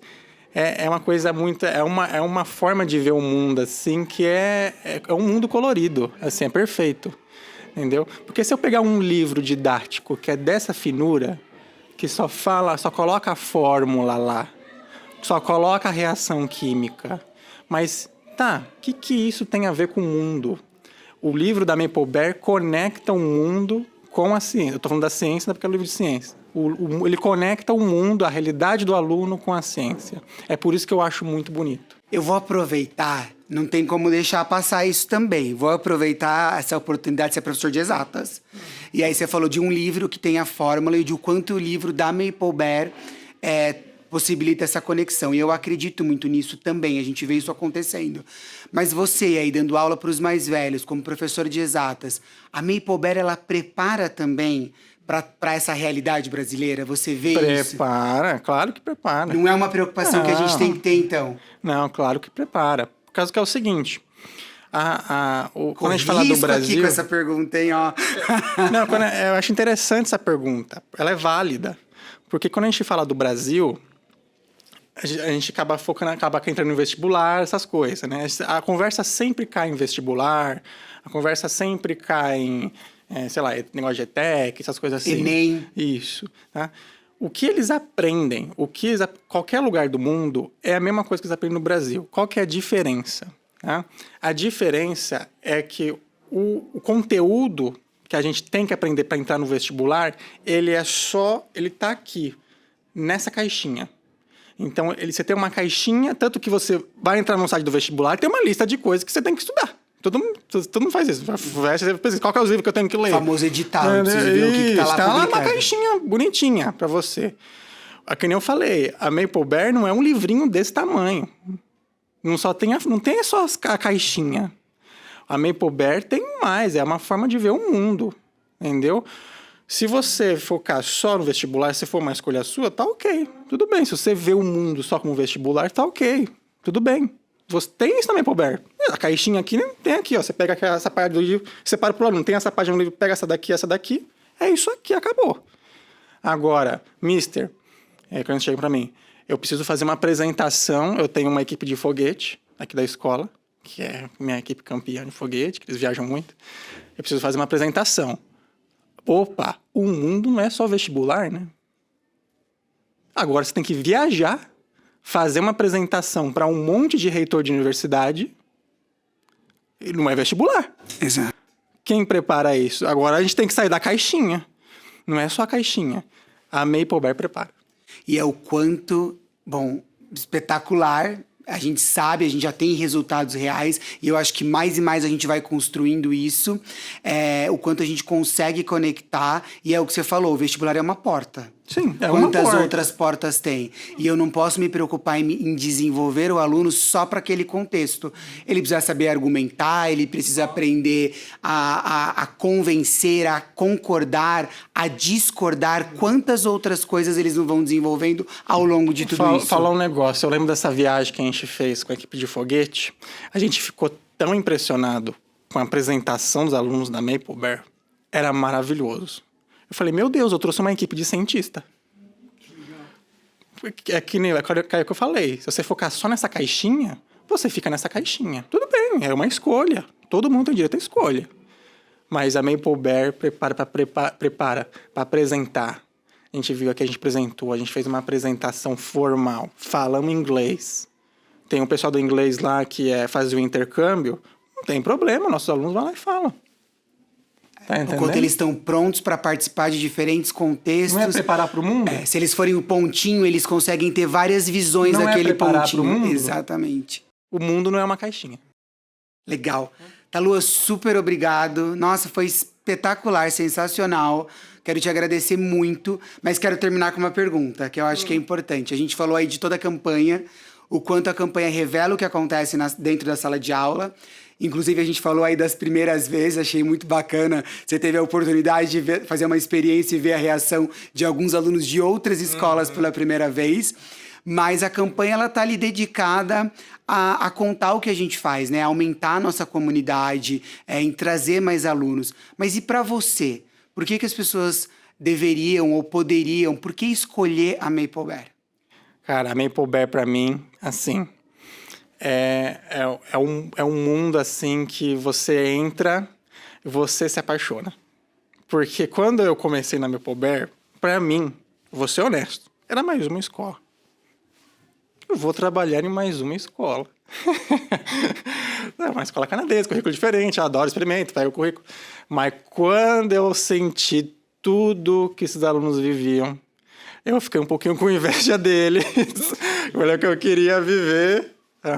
É uma coisa muito... É uma forma de ver o mundo, assim, que é um mundo colorido. Assim, é perfeito. Entendeu? Porque se eu pegar um livro didático que é dessa finura, que só coloca a fórmula lá, só coloca a reação química, mas tá, o que isso tem a ver com o mundo? O livro da Maple Bear conecta o mundo com a ciência. Eu estou falando da ciência porque é um livro de ciência. Ele conecta o mundo, a realidade do aluno com a ciência. É por isso que eu acho muito bonito. Eu vou aproveitar, não tem como deixar passar isso também. Vou aproveitar essa oportunidade de ser professor de exatas. E aí você falou de um livro que tem a fórmula e de o quanto o livro da Maple Bear possibilita essa conexão. E eu acredito muito nisso também, a gente vê isso acontecendo. Mas você aí, dando aula para os mais velhos, como professor de exatas, a Maple Bear, ela prepara também para essa realidade brasileira? Você vê isso? Prepara, claro que prepara. Não é uma preocupação que a gente tem que ter, então? Não, claro que prepara. Por causa que é o seguinte, quando a gente fala do Brasil... aqui com essa pergunta, hein, ó. Não, eu acho interessante essa pergunta. Ela é válida. Porque quando a gente fala do Brasil, a gente acaba focando, acaba entrando no vestibular, essas coisas, né? A conversa sempre cai em vestibular, a conversa sempre cai em... sei lá, negócio de ETEC, essas coisas assim. Enem. Isso, tá? O que eles aprendem, qualquer lugar do mundo, é a mesma coisa que eles aprendem no Brasil. Qual que é a diferença? Tá? A diferença é que o conteúdo que a gente tem que aprender para entrar no vestibular, ele está aqui, nessa caixinha. Então, você tem uma caixinha, tanto que você vai entrar no site do vestibular, tem uma lista de coisas que você tem que estudar. Todo mundo faz isso. Qual que é o livro que eu tenho que ler? O famoso edital. Eu preciso ver o que tá lá publicado. Tá lá uma caixinha bonitinha para você. Que nem eu falei, a Maple Bear não é um livrinho desse tamanho. Não tem só a caixinha. A Maple Bear tem mais, é uma forma de ver o mundo. Entendeu? Se você focar só no vestibular, se for uma escolha sua, tá ok. Tudo bem. Se você vê o mundo só como vestibular, tá ok. Tudo bem. Você tem isso também, Maple Bear. A caixinha aqui, né? Tem aqui, ó. Você pega essa parte do livro, separa pro aluno. Tem essa página do livro, pega essa daqui. É isso aqui, acabou. Agora, mister, quando chega pra mim, eu preciso fazer uma apresentação. Eu tenho uma equipe de foguete aqui da escola, que é minha equipe campeã de foguete, que eles viajam muito. Eu preciso fazer uma apresentação. Opa, o mundo não é só vestibular, né? Agora você tem que viajar, fazer uma apresentação para um monte de reitor de universidade, e não é vestibular. Exato. Quem prepara isso? Agora a gente tem que sair da caixinha. Não é só a caixinha. A Maple Bear prepara. E é o quanto, espetacular. A gente sabe, a gente já tem resultados reais, e eu acho que mais e mais a gente vai construindo isso, o quanto a gente consegue conectar, e é o que você falou, o vestibular é uma porta. Sim, é uma porta. Quantas outras portas tem? E eu não posso me preocupar em desenvolver o aluno só para aquele contexto. Ele precisa saber argumentar, ele precisa aprender a convencer, a concordar, a discordar. Quantas outras coisas eles não vão desenvolvendo ao longo de tudo isso? Falar um negócio, eu lembro dessa viagem que a gente fez com a equipe de foguete, a gente ficou tão impressionado com a apresentação dos alunos da Maple Bear, era maravilhoso. Eu falei, meu Deus, eu trouxe uma equipe de cientista. É que nem o que eu falei. Se você focar só nessa caixinha, você fica nessa caixinha. Tudo bem, é uma escolha. Todo mundo tem direito à escolha. Mas a Maple Bear prepara para apresentar. A gente viu aqui, a gente apresentou, a gente fez uma apresentação formal. Falamos inglês. Tem um pessoal do inglês lá que faz o intercâmbio. Não tem problema, nossos alunos vão lá e falam. Tá entendendo? Enquanto eles estão prontos para participar de diferentes contextos. Não é preparar para o mundo? Se eles forem o pontinho, eles conseguem ter várias visões Não daquele é preparar pontinho. pro mundo? Exatamente. O mundo não é uma caixinha. Legal. Talua, super obrigado. Nossa, foi espetacular, sensacional. Quero te agradecer muito, mas quero terminar com uma pergunta, que eu acho que é importante. A gente falou aí de toda a campanha, o quanto a campanha revela o que acontece dentro da sala de aula. Inclusive, a gente falou aí das primeiras vezes, achei muito bacana. Você teve a oportunidade de fazer uma experiência e ver a reação de alguns alunos de outras escolas pela primeira vez. Mas a campanha, ela tá ali dedicada a contar o que a gente faz, né? A aumentar a nossa comunidade, em trazer mais alunos. Mas e para você? Por que as pessoas deveriam ou poderiam, por que escolher a Maple Bear? Cara, a Maple Bear, pra mim, assim, é um mundo, assim, que você entra e você se apaixona. Porque quando eu comecei na Maple Bear, pra mim, vou ser honesto, era mais uma escola. Eu vou trabalhar em mais uma escola. É uma escola canadense, currículo diferente, eu adoro, experimento, pego o currículo. Mas quando eu senti tudo que esses alunos viviam, eu fiquei um pouquinho com inveja deles. Olha o que eu queria viver.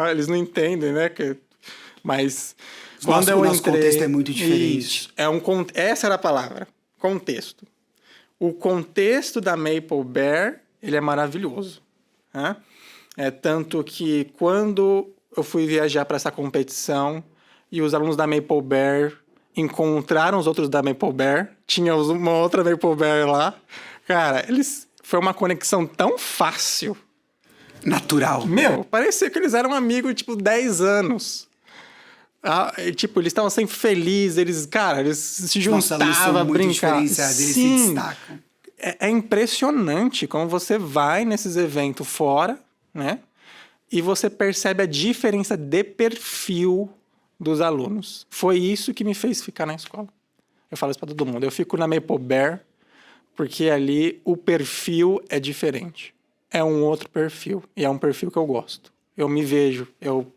Eles não entendem, né? Mas quando eu entrei... Nosso contexto é muito diferente. Isso, essa era a palavra, contexto. O contexto da Maple Bear, ele é maravilhoso. Né? Tanto que quando eu fui viajar para essa competição e os alunos da Maple Bear encontraram os outros da Maple Bear, tinha uma outra Maple Bear lá, cara, foi uma conexão tão fácil. Natural. Meu, parecia que eles eram amigos, 10 anos. Eles estavam sempre felizes, eles se juntavam, brincavam. Eles se destacam. É impressionante como você vai nesses eventos fora, né? E você percebe a diferença de perfil dos alunos. Foi isso que me fez ficar na escola. Eu falo isso para todo mundo. Eu fico na Maple Bear porque ali o perfil é diferente. É um outro perfil. E é um perfil que eu gosto. Eu me vejo. Eu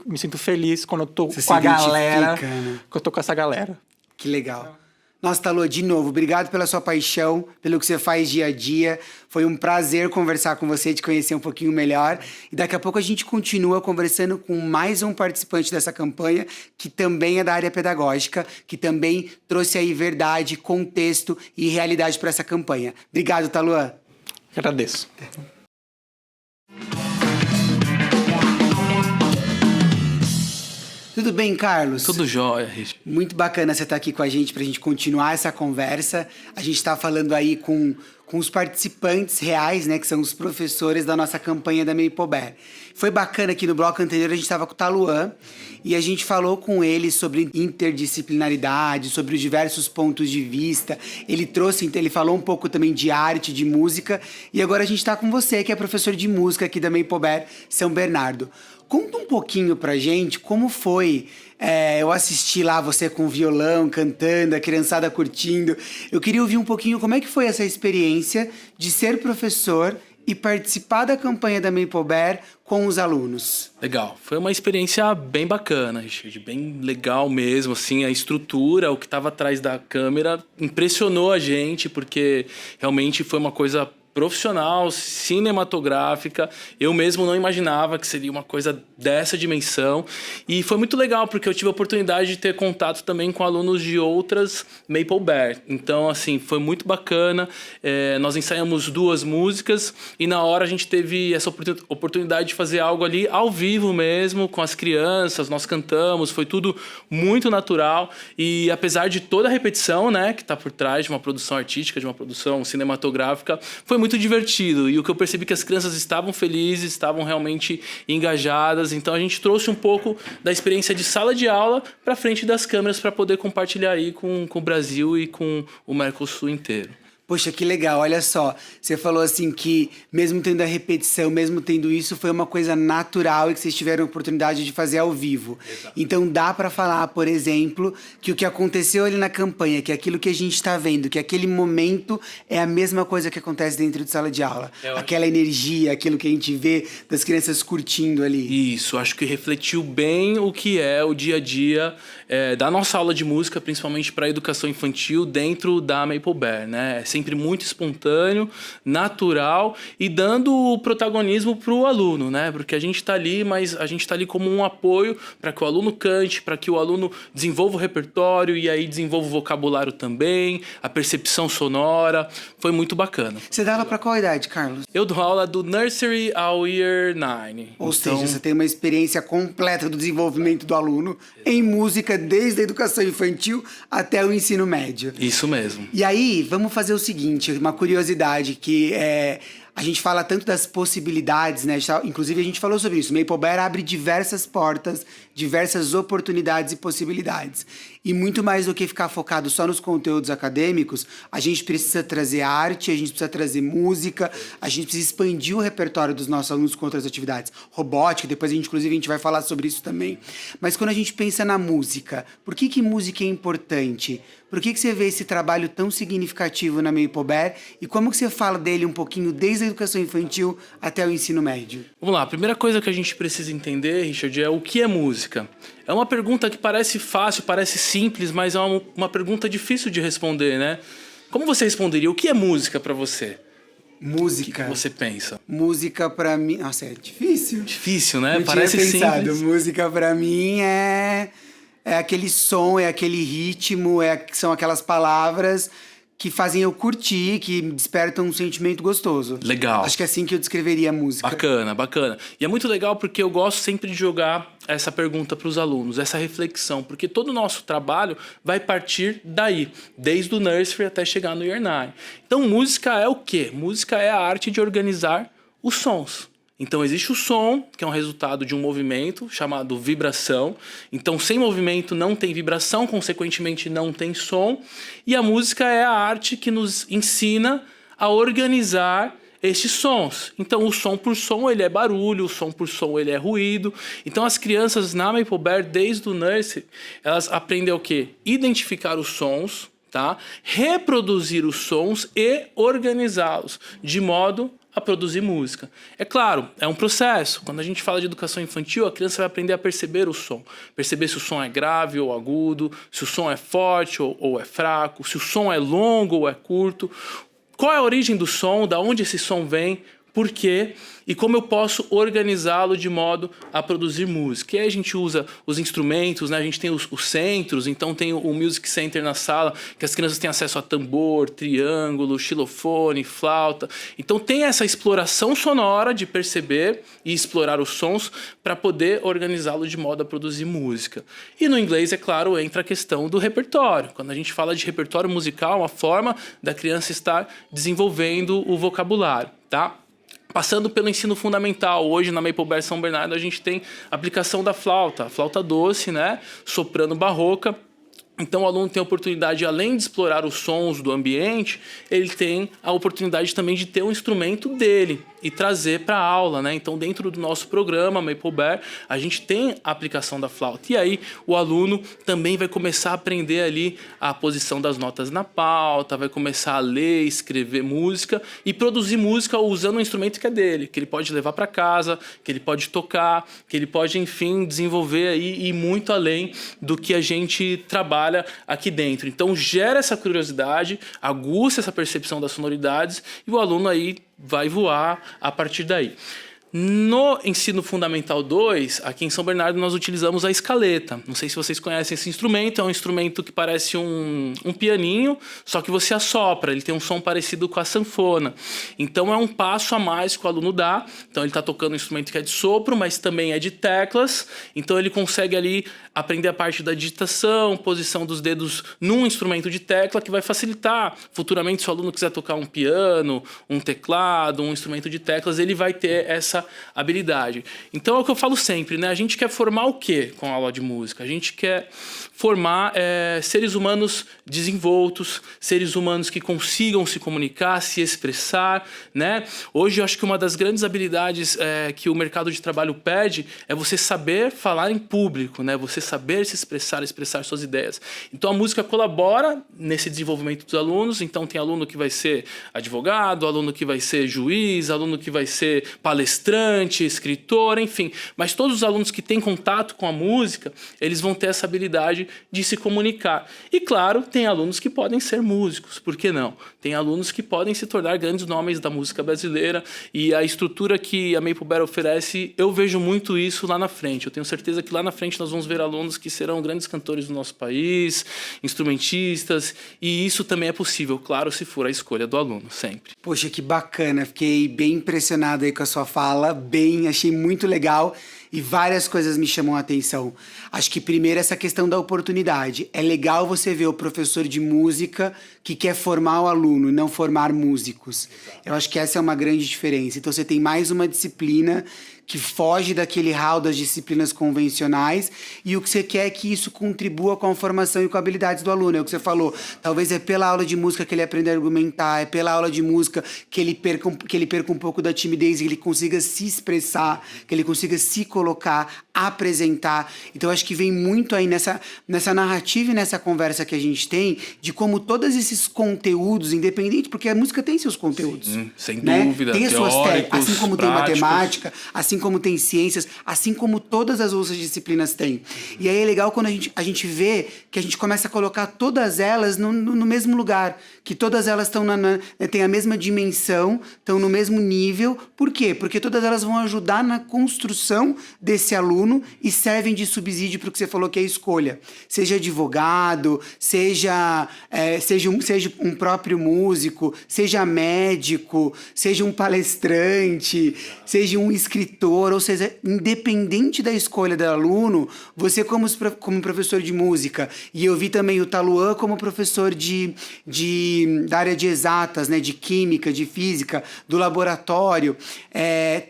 me sinto feliz quando eu tô com a galera. Né? Que eu tô com essa galera. Que legal. Nossa, Talua, de novo, obrigado pela sua paixão, pelo que você faz dia a dia. Foi um prazer conversar com você, te conhecer um pouquinho melhor. E daqui a pouco a gente continua conversando com mais um participante dessa campanha, que também é da área pedagógica, que também trouxe aí verdade, contexto e realidade para essa campanha. Obrigado, Talua. Agradeço. Tudo bem, Carlos? Tudo jóia, Richard. Muito bacana você estar aqui com a gente para a gente continuar essa conversa. A gente está falando aí com os participantes reais, né, que são os professores da nossa campanha da Maple Bear. Foi bacana que no bloco anterior a gente estava com o Taluan e a gente falou com ele sobre interdisciplinaridade, sobre os diversos pontos de vista. Ele falou um pouco também de arte, de música. E agora a gente está com você, que é professor de música aqui da Maple Bear São Bernardo. Conta um pouquinho pra gente como foi. Eu assisti lá você com o violão, cantando, a criançada curtindo. Eu queria ouvir um pouquinho como é que foi essa experiência de ser professor e participar da campanha da Maple Bear com os alunos. Legal. Foi uma experiência bem bacana, Richard. Bem legal mesmo, assim. A estrutura, o que estava atrás da câmera, impressionou a gente, porque realmente foi uma coisa profissional, cinematográfica. Eu mesmo não imaginava que seria uma coisa dessa dimensão. E foi muito legal, porque eu tive a oportunidade de ter contato também com alunos de outras Maple Bear. Então, assim, foi muito bacana. Nós ensaiamos 2 músicas e na hora a gente teve essa oportunidade de fazer algo ali ao vivo mesmo, com as crianças. Nós cantamos, foi tudo muito natural. E apesar de toda a repetição, né, que está por trás de uma produção artística, de uma produção cinematográfica, foi muito muito divertido. E o que eu percebi que as crianças estavam felizes, estavam realmente engajadas. Então a gente trouxe um pouco da experiência de sala de aula para frente das câmeras para poder compartilhar aí com o Brasil e com o Mercosul inteiro. Poxa, que legal, olha só. Você falou assim que, mesmo tendo a repetição, mesmo tendo isso, foi uma coisa natural e que vocês tiveram a oportunidade de fazer ao vivo. Exato. Então dá pra falar, por exemplo, que o que aconteceu ali na campanha, que aquilo que a gente tá vendo, que aquele momento é a mesma coisa que acontece dentro de sala de aula. Aquela energia, aquilo que a gente vê das crianças curtindo ali. Isso, acho que refletiu bem o que é o dia a dia da nossa aula de música, principalmente para a educação infantil, dentro da Maple Bear, né? É sempre muito espontâneo, natural e dando o protagonismo para o aluno, né? Porque a gente está ali, mas a gente está ali como um apoio para que o aluno cante, para que o aluno desenvolva o repertório e aí desenvolva o vocabulário também, a percepção sonora. Foi muito bacana. Você dá aula pra qual idade, Carlos? Eu dou aula do Nursery ao Year 9. Ou seja, você tem uma experiência completa do desenvolvimento do aluno em música, desde a educação infantil até o ensino médio. Isso mesmo. E aí, vamos fazer o seguinte, uma curiosidade que a gente fala tanto das possibilidades, né? Inclusive, a gente falou sobre isso. Maple Bear abre diversas portas, diversas oportunidades e possibilidades. E muito mais do que ficar focado só nos conteúdos acadêmicos, a gente precisa trazer arte, a gente precisa trazer música, a gente precisa expandir o repertório dos nossos alunos com outras atividades. Robótica, depois inclusive, a gente vai falar sobre isso também. Mas quando a gente pensa na música, por que música é importante? Por que você vê esse trabalho tão significativo na Maple Bear? E como que você fala dele um pouquinho desde a educação infantil até o ensino médio? Vamos lá, a primeira coisa que a gente precisa entender, Richard, é o que é música. É uma pergunta que parece fácil, parece simples, mas é uma pergunta difícil de responder, né? Como você responderia? O que é música para você? Música. O que você pensa? Música pra mim... Nossa, é difícil. Difícil, né? Não Parece tinha pensado. simples. Música pra mim é aquele som, é aquele ritmo, são aquelas palavras que fazem eu curtir, que me despertam um sentimento gostoso. Legal. Acho que é assim que eu descreveria a música. Bacana, bacana. E é muito legal porque eu gosto sempre de jogar essa pergunta para os alunos, essa reflexão, porque todo o nosso trabalho vai partir daí, desde o nursery até chegar no Year 9. Então, música é o quê? Música é a arte de organizar os sons. Então, existe o som, que é um resultado de um movimento chamado vibração. Então, sem movimento não tem vibração, consequentemente não tem som. E a música é a arte que nos ensina a organizar estes sons. Então, o som por som, ele é barulho, o som por som, ele é ruído. Então, as crianças na Maple Bear, desde o nursery, elas aprendem o quê? Identificar os sons, tá? Reproduzir os sons e organizá-los, de modo a produzir música. É claro, é um processo. Quando a gente fala de educação infantil, a criança vai aprender a perceber o som. Perceber se o som é grave ou agudo, se o som é forte ou é fraco, se o som é longo ou é curto. Qual é a origem do som, da onde esse som vem, por quê e como eu posso organizá-lo de modo a produzir música. E aí a gente usa os instrumentos, né? A gente tem os centros, então tem o Music Center na sala, que as crianças têm acesso a tambor, triângulo, xilofone, flauta. Então tem essa exploração sonora de perceber e explorar os sons para poder organizá-lo de modo a produzir música. E no inglês, é claro, entra a questão do repertório. Quando a gente fala de repertório musical, uma forma da criança estar desenvolvendo o vocabulário, tá? Passando pelo ensino fundamental, hoje na Maple Bear São Bernardo a gente tem a aplicação da flauta, a flauta doce, né? Soprano barroca. Então o aluno tem a oportunidade, além de explorar os sons do ambiente, ele tem a oportunidade também de ter um instrumento dele e trazer para a aula, né? Então dentro do nosso programa Maple Bear, a gente tem a aplicação da flauta. E aí o aluno também vai começar a aprender ali a posição das notas na pauta, vai começar a ler, escrever música e produzir música usando um instrumento que é dele, que ele pode levar para casa, que ele pode tocar, que ele pode, enfim, desenvolver aí e ir muito além do que a gente trabalha aqui dentro. Então gera essa curiosidade, aguça essa percepção das sonoridades e o aluno aí vai voar a partir daí. No ensino fundamental 2, aqui em São Bernardo, nós utilizamos a escaleta. Não sei se vocês conhecem esse instrumento. É um instrumento que parece um pianinho, só que você assopra. Ele tem um som parecido com a sanfona. Então, é um passo a mais que o aluno dá. Então, ele está tocando um instrumento que é de sopro, mas também é de teclas. Então, ele consegue ali aprender a parte da digitação, posição dos dedos num instrumento de tecla, que vai facilitar. Futuramente, se o aluno quiser tocar um piano, um teclado, um instrumento de teclas, ele vai ter essa habilidade. Então, é o que eu falo sempre, né? A gente quer formar o quê com a aula de música? A gente quer formar seres humanos desenvoltos, seres humanos que consigam se comunicar, se expressar, né? Hoje, eu acho que uma das grandes habilidades que o mercado de trabalho pede é você saber falar em público, né? Você saber se expressar suas ideias. Então, a música colabora nesse desenvolvimento dos alunos. Então, tem aluno que vai ser advogado, aluno que vai ser juiz, aluno que vai ser palestrante, escritor, enfim. Mas todos os alunos que têm contato com a música, eles vão ter essa habilidade de se comunicar. E, claro, tem alunos que podem ser músicos, por que não? Tem alunos que podem se tornar grandes nomes da música brasileira, e a estrutura que a Maple Bear oferece, eu vejo muito isso lá na frente. Eu tenho certeza que lá na frente nós vamos ver alunos que serão grandes cantores do nosso país, instrumentistas, e isso também é possível, claro, se for a escolha do aluno, sempre. Poxa, que bacana. Fiquei bem impressionado aí com a sua fala, achei muito legal e várias coisas me chamam a atenção. Acho que primeiro essa questão da oportunidade. É legal você ver o professor de música que quer formar o aluno e não formar músicos. Eu acho que essa é uma grande diferença. Então você tem mais uma disciplina que foge daquele hall das disciplinas convencionais, e o que você quer é que isso contribua com a formação e com habilidades do aluno. É o que você falou, talvez é pela aula de música que ele aprenda a argumentar, é pela aula de música que ele perca um pouco da timidez, que ele consiga se expressar, que ele consiga se colocar, apresentar. Então, acho que vem muito aí nessa narrativa e nessa conversa que a gente tem, de como todos esses conteúdos, independente, porque a música tem seus conteúdos. Sim, sem né? dúvida. Tem as suas técnicas, assim como práticos. tem matemática, assim como tem ciências, assim como todas as outras disciplinas têm. E aí é legal quando a gente vê que a gente começa a colocar todas elas no mesmo lugar, que todas elas têm a mesma dimensão, estão no mesmo nível. Por quê? Porque todas elas vão ajudar na construção desse aluno e servem de subsídio para o que você falou que é a escolha. Seja advogado, seja um próprio músico, seja médico, seja um palestrante, seja um escritor, ou seja, independente da escolha do aluno, você como professor de música, e eu vi também o Taluan como professor da área de exatas, né, de química, de física, do laboratório,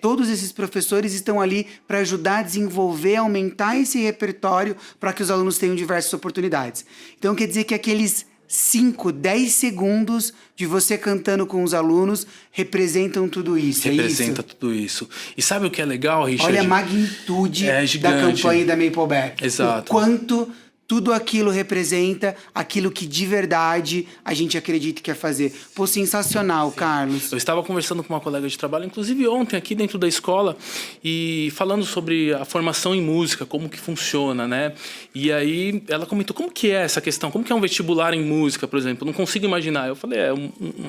todos esses professores estão ali para ajudar a desenvolver, aumentar esse repertório para que os alunos tenham diversas oportunidades. Então quer dizer que aqueles 5, 10 segundos de você cantando com os alunos representam tudo isso, Representa tudo isso. E sabe o que é legal, Richard? Olha a magnitude da campanha da Maple Bear. Exato. O quanto tudo aquilo representa aquilo que de verdade a gente acredita que quer fazer. Pô, sensacional, Carlos. Eu estava conversando com uma colega de trabalho, inclusive ontem, aqui dentro da escola, e falando sobre a formação em música, como que funciona, né? E aí ela comentou, como que é essa questão? Como que é um vestibular em música, por exemplo? Eu não consigo imaginar. Eu falei,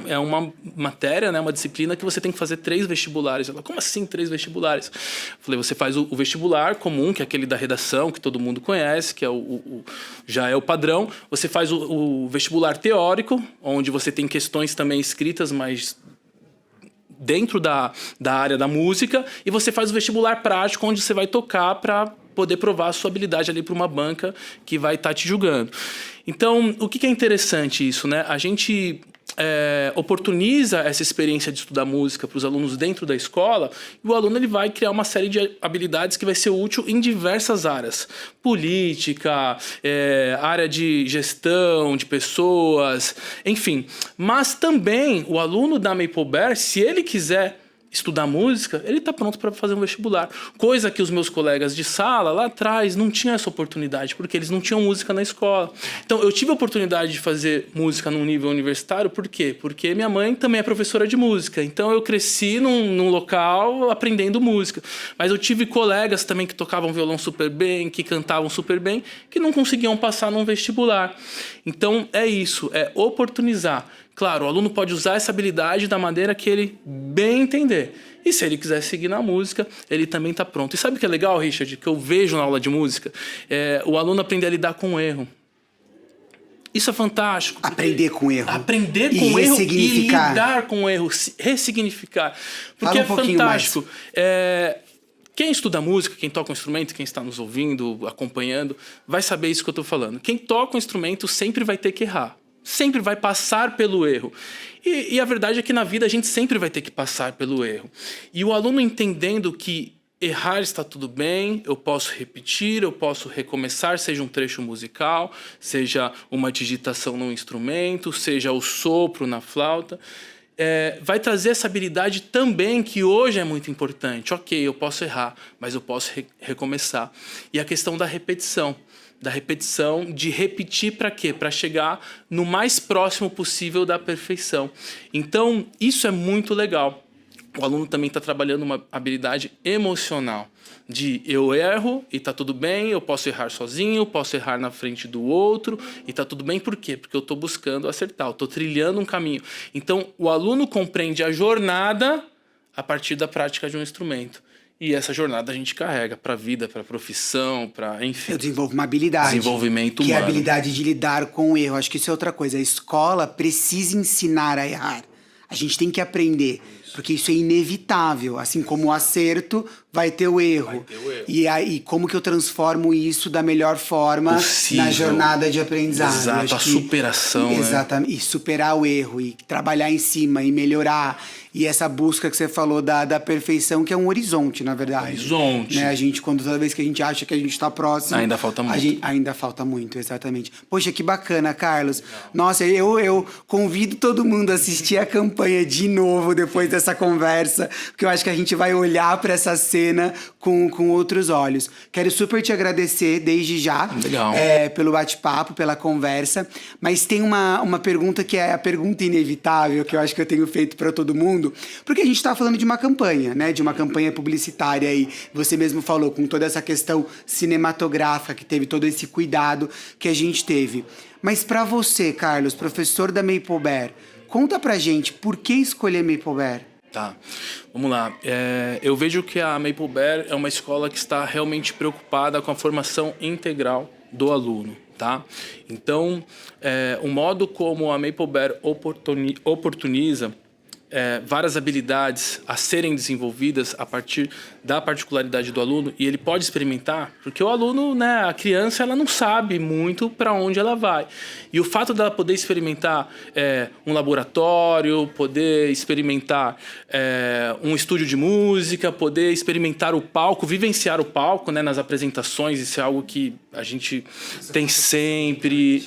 é uma matéria, né? Uma disciplina que você tem que fazer 3 vestibulares. Ela, como assim 3 vestibulares? Eu falei, você faz o vestibular comum, que é aquele da redação, que todo mundo conhece, que é já é o padrão. Você faz o vestibular teórico, onde você tem questões também escritas, mas dentro da área da música, e você faz o vestibular prático, onde você vai tocar para poder provar a sua habilidade ali para uma banca que vai estar te julgando. Então, o que é interessante isso, né? A gente oportuniza essa experiência de estudar música para os alunos dentro da escola, e o aluno ele vai criar uma série de habilidades que vai ser útil em diversas áreas. Política, área de gestão de pessoas, enfim. Mas também o aluno da Maple Bear, se ele quiser estudar música, ele está pronto para fazer um vestibular. Coisa que os meus colegas de sala, lá atrás, não tinham essa oportunidade, porque eles não tinham música na escola. Então, eu tive a oportunidade de fazer música num nível universitário, por quê? Porque minha mãe também é professora de música. Então, eu cresci num local aprendendo música. Mas eu tive colegas também que tocavam violão super bem, que cantavam super bem, que não conseguiam passar num vestibular. Então, é isso, é oportunizar. Claro, o aluno pode usar essa habilidade da maneira que ele bem entender. E se ele quiser seguir na música, ele também está pronto. E sabe o que é legal, Richard, que eu vejo na aula de música? O aluno aprender a lidar com o erro. Isso é fantástico. Aprender com erro. Aprender E com o erro e ressignificar. lidar com o erro, ressignificar. Porque Fala um pouquinho fantástico. Quem estuda música, quem toca um instrumento, quem está nos ouvindo, acompanhando, vai saber isso que eu estou falando. Quem toca um instrumento sempre vai ter que errar. Sempre vai passar pelo erro. E a verdade é que na vida a gente sempre vai ter que passar pelo erro. E o aluno entendendo que errar está tudo bem, eu posso repetir, eu posso recomeçar, seja um trecho musical, seja uma digitação num instrumento, seja o sopro na flauta. Vai trazer essa habilidade também que hoje é muito importante. Ok, eu posso errar, mas eu posso recomeçar. E a questão da repetição. De repetir para quê? Para chegar no mais próximo possível da perfeição. Então, isso é muito legal. O aluno também está trabalhando uma habilidade emocional. De eu erro e tá tudo bem, eu posso errar sozinho, posso errar na frente do outro e tá tudo bem. Por quê? Porque eu estou buscando acertar, eu estou trilhando um caminho. Então, o aluno compreende a jornada a partir da prática de um instrumento. E essa jornada a gente carrega para a vida, para a profissão, para, enfim. Eu desenvolvo uma habilidade. Desenvolvimento humano. Que é a habilidade de lidar com o erro. Acho que isso é outra coisa. A escola precisa ensinar a errar. A gente tem que aprender, porque isso é inevitável. Assim como o acerto, vai ter o erro. E aí, como que eu transformo isso da melhor forma possível na jornada de aprendizado? Exato, a superação. Exatamente. E superar o erro, e trabalhar em cima, e melhorar. E essa busca que você falou da perfeição, que é um horizonte, na verdade. Horizonte. Né? A gente, toda vez que a gente acha que a gente está próximo... Ainda falta muito. Ainda falta muito, exatamente. Poxa, que bacana, Carlos. Nossa, eu convido todo mundo a assistir a campanha de novo depois dessa conversa, porque eu acho que a gente vai olhar para essa cena com outros olhos. Quero super te agradecer desde já. Legal. Pelo bate-papo, pela conversa. Mas tem uma pergunta que é a pergunta inevitável, que eu acho que eu tenho feito para todo mundo, porque a gente está falando de uma campanha, né? De uma campanha publicitária aí. Você mesmo falou, com toda essa questão cinematográfica, que teve todo esse cuidado que a gente teve. Mas para você, Carlos, professor da Maple Bear, conta pra gente por que escolher Maple Bear? Tá, vamos lá. Eu vejo que a Maple Bear é uma escola que está realmente preocupada com a formação integral do aluno, tá? Então, o modo como a Maple Bear oportuniza várias habilidades a serem desenvolvidas a partir da particularidade do aluno, e ele pode experimentar, porque o aluno, né, a criança, ela não sabe muito para onde ela vai. E o fato dela poder experimentar um laboratório, poder experimentar um estúdio de música, poder experimentar o palco, vivenciar o palco, né, nas apresentações, isso é algo que a gente tem sempre.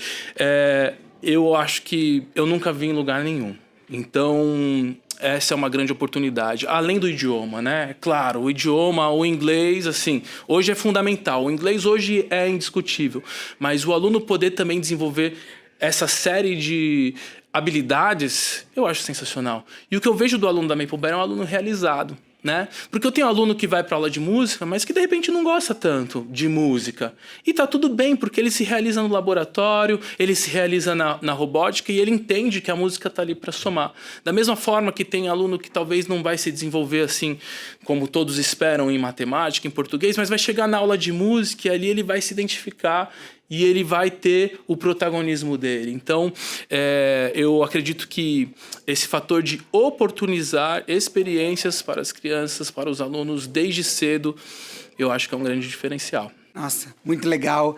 Eu acho que eu nunca vi em lugar nenhum. Então, essa é uma grande oportunidade. Além do idioma, né? Claro, o idioma, o inglês, assim, hoje é fundamental. O inglês hoje é indiscutível. Mas o aluno poder também desenvolver essa série de habilidades, eu acho sensacional. E o que eu vejo do aluno da Maple Bear é um aluno realizado, né? Porque eu tenho um aluno que vai para aula de música, mas que de repente não gosta tanto de música. E tá tudo bem, porque ele se realiza no laboratório, ele se realiza na robótica e ele entende que a música tá ali para somar. Da mesma forma que tem aluno que talvez não vai se desenvolver assim como todos esperam em matemática, em português, mas vai chegar na aula de música e ali ele vai se identificar e ele vai ter o protagonismo dele. Então, eu acredito que esse fator de oportunizar experiências para as crianças, para os alunos, desde cedo, eu acho que é um grande diferencial. Nossa, muito legal.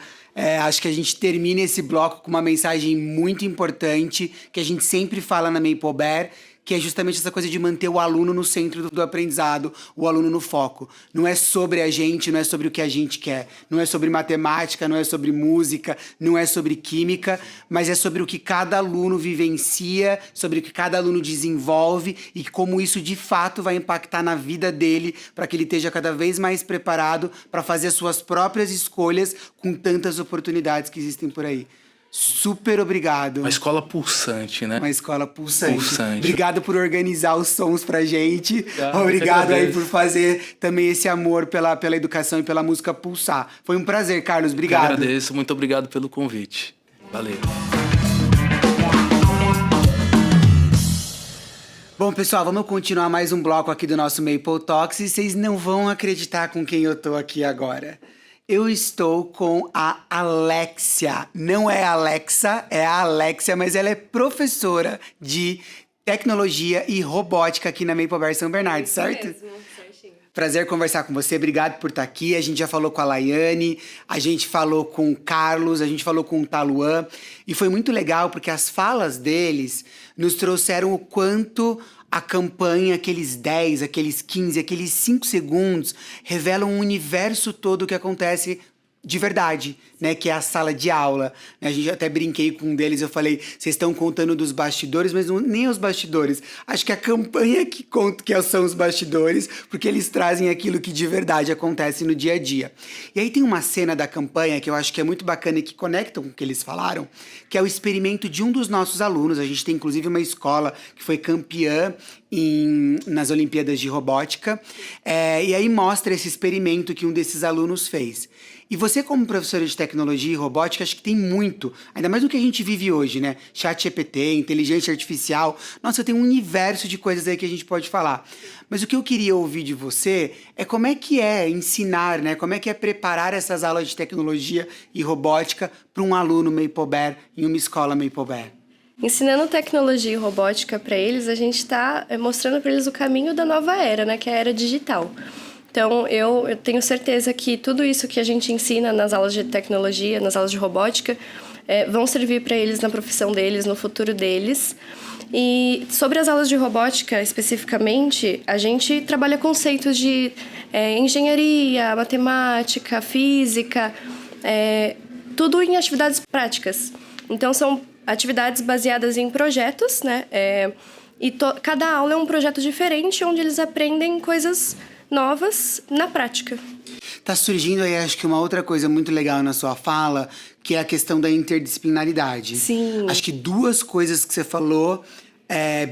Acho que a gente termina esse bloco com uma mensagem muito importante, que a gente sempre fala na Maple Bear, que é justamente essa coisa de manter o aluno no centro do aprendizado, o aluno no foco. Não é sobre a gente, não é sobre o que a gente quer. Não é sobre matemática, não é sobre música, não é sobre química, mas é sobre o que cada aluno vivencia, sobre o que cada aluno desenvolve e como isso de fato vai impactar na vida dele, para que ele esteja cada vez mais preparado para fazer as suas próprias escolhas com tantas oportunidades que existem por aí. Super obrigado. Uma escola pulsante, né? Uma escola pulsante. Pulsante. Obrigado por organizar os sons pra gente. Ah, obrigado aí por fazer também esse amor pela educação e pela música pulsar. Foi um prazer, Carlos. Obrigado. Eu agradeço. Muito obrigado pelo convite. Valeu. Bom, pessoal, vamos continuar mais um bloco aqui do nosso Maple Talks e vocês não vão acreditar com quem eu tô aqui agora. Eu estou com a Alexia. Não é a Alexa, é a Alexia, mas ela é professora de tecnologia e robótica aqui na Maple Bear São Bernardo, certo? Mesmo, certinho. Prazer conversar com você, obrigado por estar aqui. A gente já falou com a Laiane, a gente falou com o Carlos, a gente falou com o Taluan. E foi muito legal porque as falas deles nos trouxeram o quanto a campanha, aqueles 10, aqueles 15, aqueles 5 segundos, revelam um universo todo que acontece de verdade, né? Que é a sala de aula. A gente até brinquei com um deles, eu falei, vocês estão contando dos bastidores, mas não, nem os bastidores. Acho que a campanha que conta que são os bastidores, porque eles trazem aquilo que de verdade acontece no dia a dia. E aí tem uma cena da campanha que eu acho que é muito bacana e que conecta com o que eles falaram, que é o experimento de um dos nossos alunos. A gente tem inclusive uma escola que foi campeã nas Olimpíadas de Robótica, e aí mostra esse experimento que um desses alunos fez. E você, como professora de tecnologia e robótica, acho que tem muito, ainda mais do que a gente vive hoje, né? ChatGPT, inteligência artificial. Nossa, tem um universo de coisas aí que a gente pode falar. Mas o que eu queria ouvir de você é como é que é ensinar, né? Como é que é preparar essas aulas de tecnologia e robótica para um aluno Maple Bear em uma escola Maple Bear. Ensinando tecnologia e robótica para eles, a gente está mostrando para eles o caminho da nova era, né? Que é a era digital. Então, eu tenho certeza que tudo isso que a gente ensina nas aulas de tecnologia, nas aulas de robótica, vão servir para eles na profissão deles, no futuro deles. E sobre as aulas de robótica, especificamente, a gente trabalha conceitos de engenharia, matemática, física, tudo em atividades práticas. Então, são atividades baseadas em projetos, né? Cada aula é um projeto diferente, onde eles aprendem coisas novas na prática. Tá surgindo aí, acho que uma outra coisa muito legal na sua fala, que é a questão da interdisciplinaridade. Sim. Acho que 2 coisas que você falou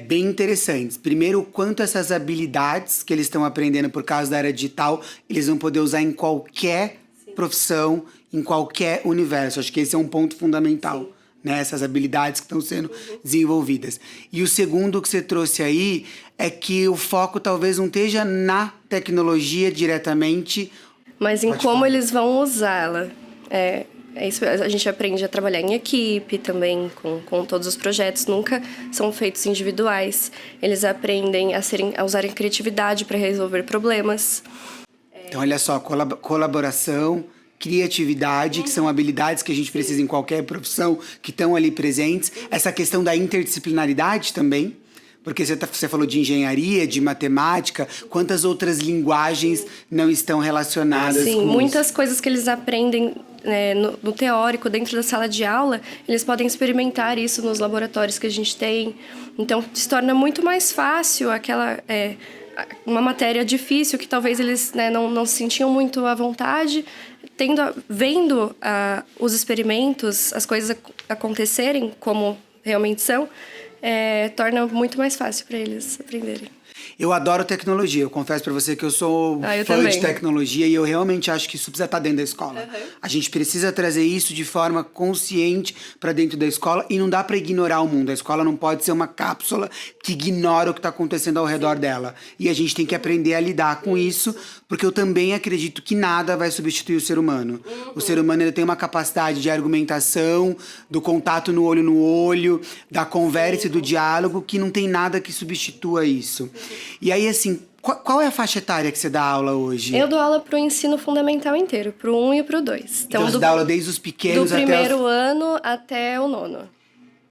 bem interessantes. Primeiro, o quanto essas habilidades que eles estão aprendendo por causa da era digital, eles vão poder usar em qualquer profissão, em qualquer universo. Acho que esse é um ponto fundamental. Né, essas habilidades que estão sendo desenvolvidas. E o segundo que você trouxe aí é que o foco talvez não esteja na tecnologia diretamente, mas em como eles vão usá-la. É isso, a gente aprende a trabalhar em equipe também, com todos os projetos. Nunca são feitos individuais. Eles aprendem a usarem criatividade para resolver problemas. Então, olha só, colaboração, criatividade, que são habilidades que a gente precisa em qualquer profissão, que estão ali presentes. Essa questão da interdisciplinaridade também, porque você falou de engenharia, de matemática, quantas outras linguagens não estão relacionadas Sim, com muitas isso? coisas que eles aprendem no teórico, dentro da sala de aula, eles podem experimentar isso nos laboratórios que a gente tem. Então, se torna muito mais fácil uma matéria difícil que talvez eles não se sentiam muito à vontade, vendo os experimentos, as coisas acontecerem como realmente são, torna muito mais fácil para eles aprenderem. Eu adoro tecnologia, eu confesso pra você que eu sou eu fã também. de tecnologia e eu realmente acho que isso precisa estar dentro da escola. A gente precisa trazer isso de forma consciente pra dentro da escola e não dá pra ignorar o mundo. A escola não pode ser uma cápsula que ignora o que tá acontecendo ao redor dela. E a gente tem que aprender a lidar com isso, porque eu também acredito que nada vai substituir o ser humano. O ser humano ele tem uma capacidade de argumentação, do contato no olho, da conversa e do diálogo, que não tem nada que substitua isso. E aí, assim, qual é a faixa etária que você dá aula hoje? Eu dou aula pro ensino fundamental inteiro, pro 1 e pro 2. Então você dá aula desde os pequenos do até primeiro ano até o 9º.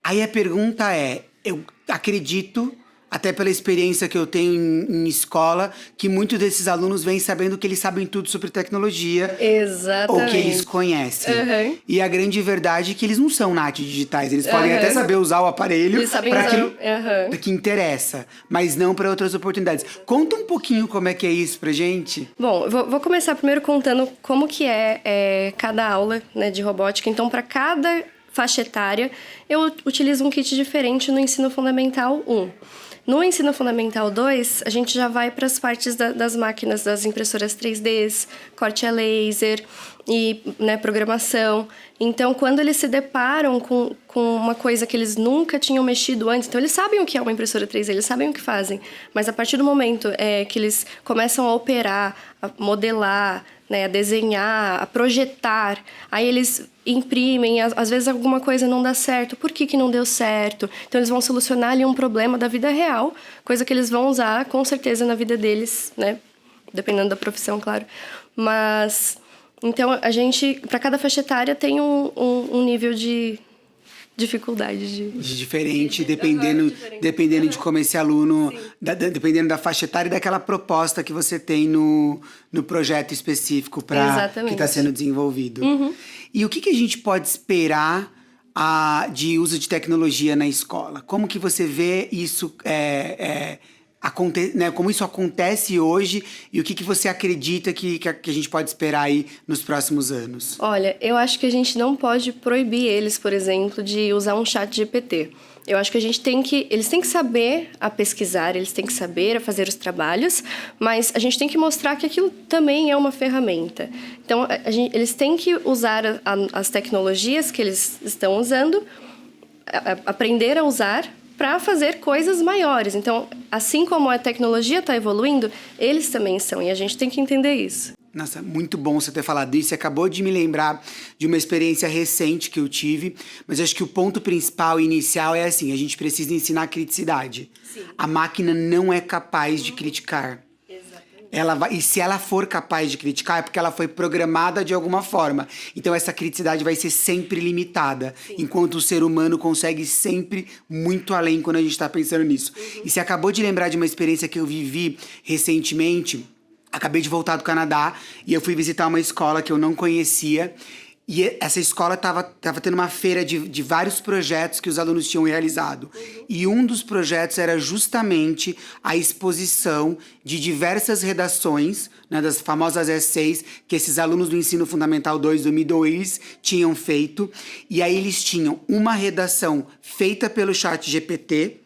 Aí a pergunta é, eu acredito, até pela experiência que eu tenho em escola, que muitos desses alunos vêm sabendo que eles sabem tudo sobre tecnologia. Exatamente. Ou que eles conhecem. Uhum. E a grande verdade é que eles não são nativos digitais. Eles podem até saber usar o aparelho Eles sabem para usar. que interessa, mas não para outras oportunidades. Conta um pouquinho como é que é isso pra gente. Bom, vou começar primeiro contando como que é cada aula, né, de robótica. Então, para cada faixa etária, eu utilizo um kit diferente no ensino fundamental 1. No Ensino Fundamental 2, a gente já vai para as partes das máquinas, das impressoras 3Ds, corte a laser e, né, programação. Então, quando eles se deparam com uma coisa que eles nunca tinham mexido antes, então eles sabem o que é uma impressora 3D, eles sabem o que fazem, mas a partir do momento que eles começam a operar, a modelar, né, a desenhar, a projetar, aí eles imprimem, às vezes alguma coisa não dá certo, por que não deu certo? Então eles vão solucionar ali um problema da vida real, coisa que eles vão usar com certeza na vida deles, né, dependendo da profissão, claro. Mas, então a gente, para cada faixa etária tem um nível de dificuldade diferente, dependendo de como esse aluno, dependendo da faixa etária e daquela proposta que você tem no projeto específico que está sendo desenvolvido. E o que a gente pode esperar de uso de tecnologia na escola? Como que você vê isso né, como isso acontece hoje e o que você acredita que a gente pode esperar aí nos próximos anos? Olha, eu acho que a gente não pode proibir eles, por exemplo, de usar um chat GPT. Eu acho que eles têm que saber a pesquisar, eles têm que saber a fazer os trabalhos, mas a gente tem que mostrar que aquilo também é uma ferramenta. Então, eles têm que usar as tecnologias que eles estão usando, aprender a usar para fazer coisas maiores. Então, assim como a tecnologia está evoluindo, eles também estão, e a gente tem que entender isso. Nossa, muito bom você ter falado isso. Você acabou de me lembrar de uma experiência recente que eu tive, mas acho que o ponto principal e inicial é assim, a gente precisa ensinar criticidade. Sim. A máquina não é capaz de criticar. E se ela for capaz de criticar, é porque ela foi programada de alguma forma. Então, essa criticidade vai ser sempre limitada. Sim. Enquanto o ser humano consegue sempre muito além quando a gente está pensando nisso. E você acabou de lembrar de uma experiência que eu vivi recentemente. Acabei de voltar do Canadá e eu fui visitar uma escola que eu não conhecia. E essa escola estava tendo uma feira de vários projetos que os alunos tinham realizado. E um dos projetos era justamente a exposição de diversas redações, né, das famosas essays que esses alunos do Ensino Fundamental 2, do Middle East, tinham feito. E aí eles tinham uma redação feita pelo chat GPT,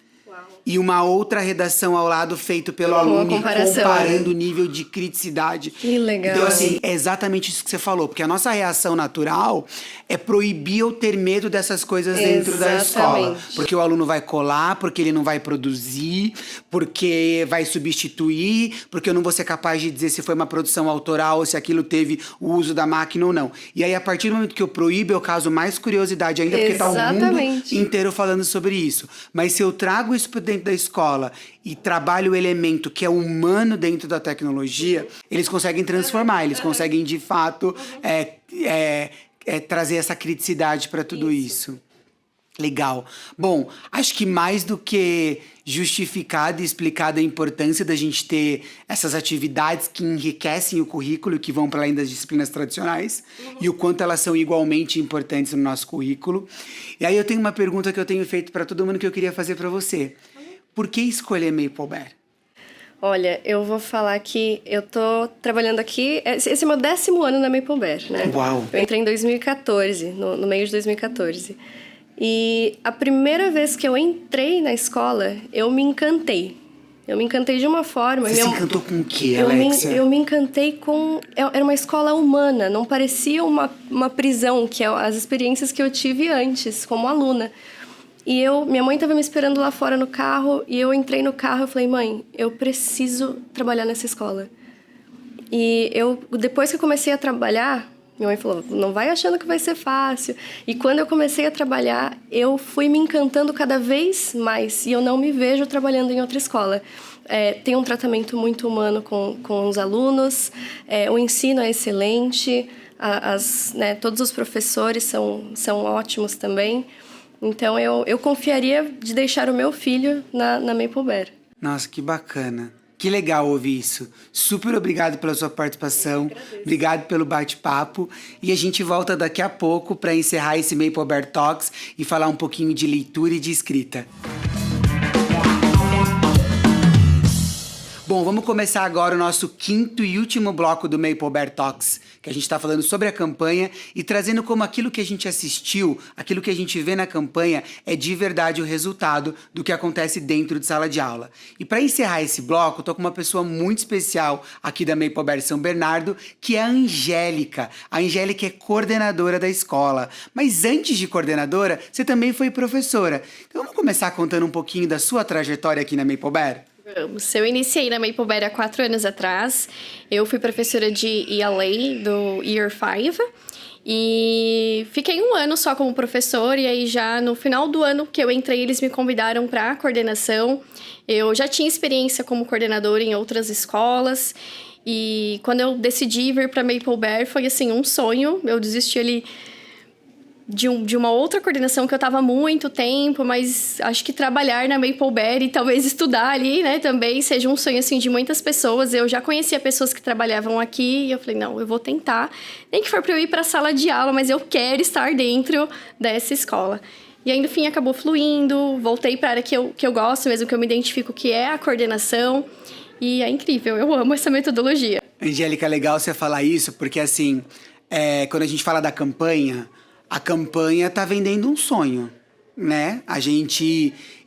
e uma outra redação ao lado feito pelo aluno comparando o nível de criticidade. Que legal. Então, assim, é exatamente isso que você falou. Porque a nossa reação natural é proibir ou ter medo dessas coisas dentro da escola. Porque o aluno vai colar, porque ele não vai produzir, porque vai substituir, porque eu não vou ser capaz de dizer se foi uma produção autoral ou se aquilo teve o uso da máquina ou não. E aí, a partir do momento que eu proíbo, eu causo mais curiosidade ainda, porque tá o mundo inteiro falando sobre isso. Mas se eu trago isso dentro da escola e trabalho o elemento que é humano dentro da tecnologia, eles conseguem transformar, eles conseguem de fato trazer essa criticidade para tudo isso. Legal. Bom, acho que mais do que justificado e explicado a importância da gente ter essas atividades que enriquecem o currículo, que vão para além das disciplinas tradicionais, e o quanto elas são igualmente importantes no nosso currículo. E aí eu tenho uma pergunta que eu tenho feito para todo mundo que eu queria fazer para você. Por que escolher Maple Bear? Olha, eu vou falar que eu tô trabalhando aqui... Esse é o meu 10º ano na Maple Bear, né? Uau! Eu entrei em 2014, no meio de 2014. E a primeira vez que eu entrei na escola, eu me encantei. Eu me encantei de uma forma... Você se encantou com o quê, Alexia? Eu me encantei com... Era uma escola humana, não parecia uma prisão, que é as experiências que eu tive antes, como aluna. E minha mãe estava me esperando lá fora no carro, e eu entrei no carro e falei, mãe, eu preciso trabalhar nessa escola. E depois que eu comecei a trabalhar, minha mãe falou, não vai achando que vai ser fácil. E quando eu comecei a trabalhar, eu fui me encantando cada vez mais, e eu não me vejo trabalhando em outra escola. Tem um tratamento muito humano com os alunos, o ensino é excelente, todos os professores são ótimos também. Então, eu confiaria de deixar o meu filho na Maple Bear. Nossa, que bacana. Que legal ouvir isso. Super obrigado pela sua participação. Obrigado pelo bate-papo. E a gente volta daqui a pouco para encerrar esse Maple Bear Talks e falar um pouquinho de leitura e de escrita. Bom, vamos começar agora o nosso 5º e último bloco do Maple Bear Talks, que a gente está falando sobre a campanha e trazendo como aquilo que a gente assistiu, aquilo que a gente vê na campanha é de verdade o resultado do que acontece dentro de sala de aula. E para encerrar esse bloco, eu tô com uma pessoa muito especial aqui da Maple São Bernardo, que é a Angélica. A Angélica é coordenadora da escola. Mas antes de coordenadora, você também foi professora. Então vamos começar contando um pouquinho da sua trajetória aqui na Maple Bear? Vamos. Eu iniciei na Maple Bear há 4 anos atrás. Eu fui professora de ELA do Year 5 e fiquei 1 ano só como professora. E aí já no final do ano que eu entrei, eles me convidaram para a coordenação. Eu já tinha experiência como coordenadora em outras escolas e quando eu decidi vir para Maple Bear foi assim um sonho. Eu desisti ali de uma outra coordenação que eu estava há muito tempo, mas acho que trabalhar na Maple Bear e talvez estudar ali, né, também seja um sonho, assim, de muitas pessoas. Eu já conhecia pessoas que trabalhavam aqui e eu falei, não, eu vou tentar. Nem que for para eu ir para a sala de aula, mas eu quero estar dentro dessa escola. E aí, no fim, acabou fluindo, voltei para a área que eu gosto mesmo, que eu me identifico, que é a coordenação. E é incrível, eu amo essa metodologia. Angélica, legal você falar isso, porque assim, quando a gente fala da campanha, a campanha tá vendendo um sonho, né?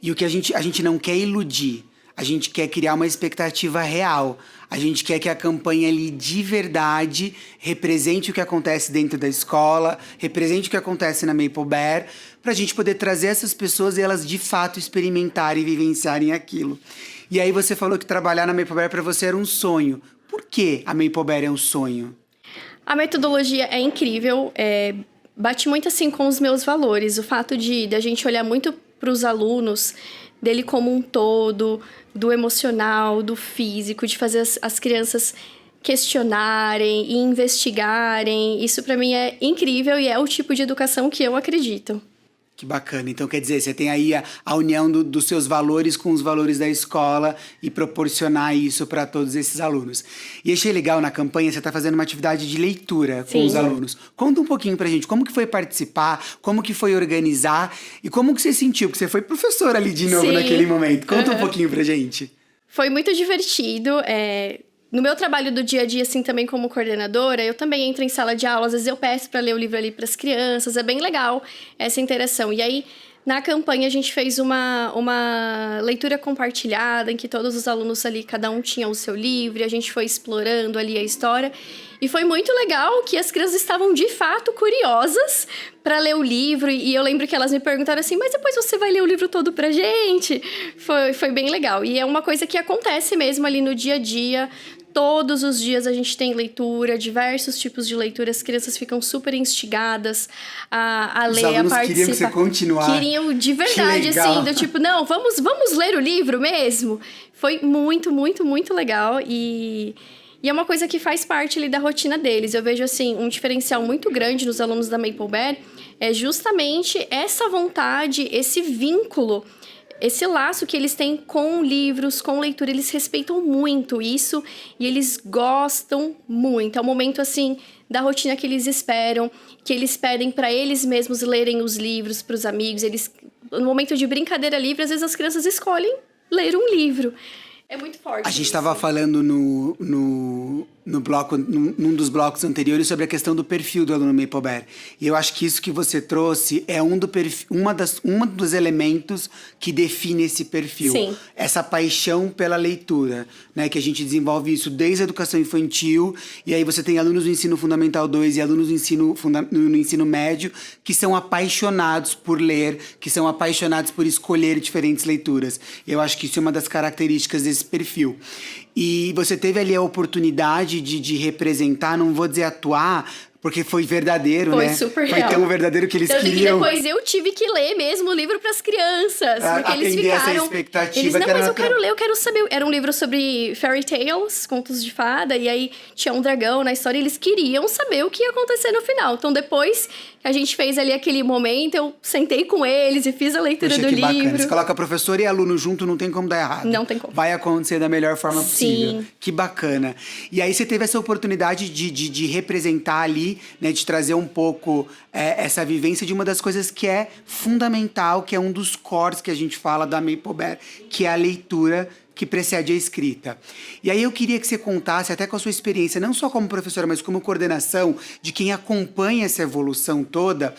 E o que a gente não quer iludir, a gente quer criar uma expectativa real. A gente quer que a campanha ali de verdade represente o que acontece dentro da escola, represente o que acontece na Maple Bear, pra gente poder trazer essas pessoas e elas de fato experimentarem e vivenciarem aquilo. E aí você falou que trabalhar na Maple Bear pra você era um sonho. Por que a Maple Bear é um sonho? A metodologia é incrível, bate muito assim com os meus valores. O fato de a gente olhar muito para os alunos, dele como um todo, do emocional, do físico, de fazer as crianças questionarem e investigarem. Isso para mim é incrível e é o tipo de educação que eu acredito. Que bacana. Então, quer dizer, você tem aí a união dos seus valores com os valores da escola e proporcionar isso para todos esses alunos. E achei legal na campanha, você está fazendo uma atividade de leitura com os alunos. Conta um pouquinho pra gente, como que foi participar, como que foi organizar e como que você sentiu, porque você foi professora ali de novo naquele momento. Conta um pouquinho pra gente. Foi muito divertido, No meu trabalho do dia a dia, assim, também como coordenadora, eu também entro em sala de aula, às vezes eu peço para ler o livro ali para as crianças, é bem legal essa interação. E aí, na campanha, a gente fez uma leitura compartilhada, em que todos os alunos ali, cada um tinha o seu livro, e a gente foi explorando ali a história. E foi muito legal que as crianças estavam, de fato, curiosas para ler o livro. E eu lembro que elas me perguntaram assim, mas depois você vai ler o livro todo pra gente? Foi bem legal. E é uma coisa que acontece mesmo ali no dia a dia. Todos os dias a gente tem leitura, diversos tipos de leitura. As crianças ficam super instigadas a ler, a participar. Queriam que você continuasse. Queriam de verdade, assim, do tipo, não, vamos ler o livro mesmo? Foi muito, muito, muito legal e é uma coisa que faz parte ali da rotina deles. Eu vejo, assim, um diferencial muito grande nos alunos da Maple Bear é justamente essa vontade, esse vínculo, esse laço que eles têm com livros, com leitura. Eles respeitam muito isso e eles gostam muito. É um momento, assim, da rotina que eles esperam, que eles pedem para eles mesmos lerem os livros para os amigos. No momento de brincadeira livre, às vezes as crianças escolhem ler um livro. É muito forte. A gente estava falando no bloco, num dos blocos anteriores sobre a questão do perfil do aluno Maple Bear. E eu acho que isso que você trouxe é um dos elementos que define esse perfil. Sim. Essa paixão pela leitura, né? Que a gente desenvolve isso desde a educação infantil, e aí você tem alunos do ensino fundamental 2 e alunos no ensino médio que são apaixonados por ler, que são apaixonados por escolher diferentes leituras. Eu acho que isso é uma das características desse perfil. E você teve ali a oportunidade de representar, não vou dizer atuar, porque foi verdadeiro, foi né? Super foi real. tão verdadeiro que eles Tanto queriam... que depois eu tive que ler mesmo o livro para as crianças. Porque eles atender ficaram... essa expectativa. Eles, não, que era mas eu natural. quero ler, eu quero saber. Era um livro sobre fairy tales, contos de fada. E aí tinha um dragão na história e eles queriam saber o que ia acontecer no final. Então depois que a gente fez ali aquele momento, eu sentei com eles e fiz a leitura Poxa, do que livro. bacana. Você coloca professor e aluno junto, não tem como dar errado. Não tem como. Vai acontecer da melhor forma possível. Sim. Que bacana. E aí você teve essa oportunidade de representar ali, né? De trazer um pouco essa vivência de uma das coisas que é fundamental, que é um dos cores que a gente fala da Maple Bear, que é a leitura que precede a escrita. E aí eu queria que você contasse, até com a sua experiência, não só como professora, mas como coordenação, de quem acompanha essa evolução toda,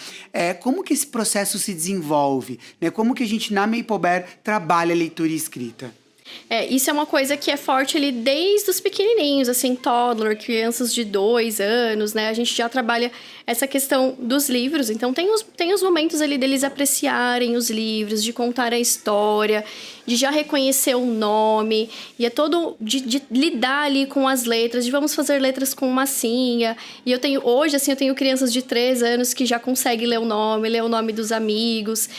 como que esse processo se desenvolve, né? Como que a gente, na Maplebear, trabalha a leitura e escrita? Isso é uma coisa que é forte ali desde os pequenininhos, assim, toddler, crianças de 2 anos, né? A gente já trabalha essa questão dos livros. Então, tem os momentos ali deles apreciarem os livros, de contar a história, de já reconhecer o nome. E é todo de lidar ali com as letras, de vamos fazer letras com massinha. E hoje, assim, eu tenho crianças de 3 anos que já conseguem ler o nome dos amigos.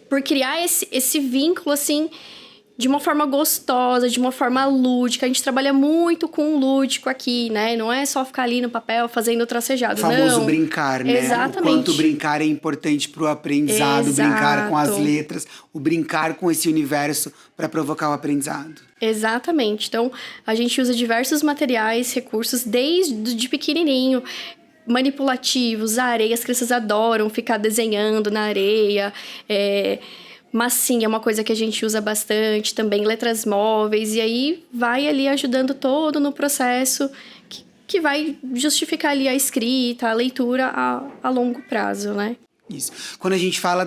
Por criar esse vínculo, assim, de uma forma gostosa, de uma forma lúdica. A gente trabalha muito com o lúdico aqui, né? Não é só ficar ali no papel fazendo tracejado, não. O famoso não. brincar, né? Exatamente. O quanto brincar é importante pro aprendizado, Exato. Brincar com as letras, o brincar com esse universo para provocar o aprendizado. Exatamente. Então, a gente usa diversos materiais, recursos, desde pequenininho. Manipulativos, a areia, as crianças adoram ficar desenhando na areia, massinha é uma coisa que a gente usa bastante, também letras móveis, e aí vai ali ajudando todo no processo que vai justificar ali a escrita, a leitura a longo prazo, né? Isso. Quando a gente fala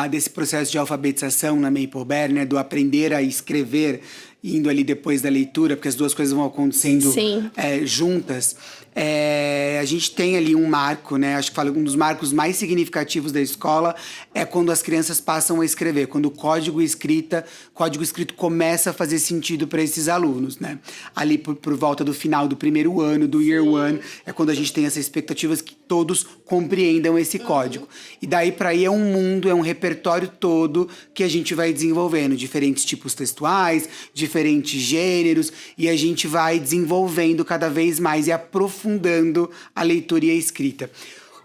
desse processo de alfabetização na Maplebear, né, do aprender a escrever, indo ali depois da leitura, porque as duas coisas vão acontecendo juntas, a gente tem ali um marco, né? Acho que um dos marcos mais significativos da escola é quando as crianças passam a escrever, quando o código escrito começa a fazer sentido para esses alunos, né? Ali por volta do final do primeiro ano, do Year One, é quando a gente tem essas expectativas que todos compreendam esse código. E daí para aí é um mundo, é um repertório todo que a gente vai desenvolvendo, diferentes tipos textuais, diferentes gêneros, e a gente vai desenvolvendo cada vez mais e aprofundando a leitura e a escrita.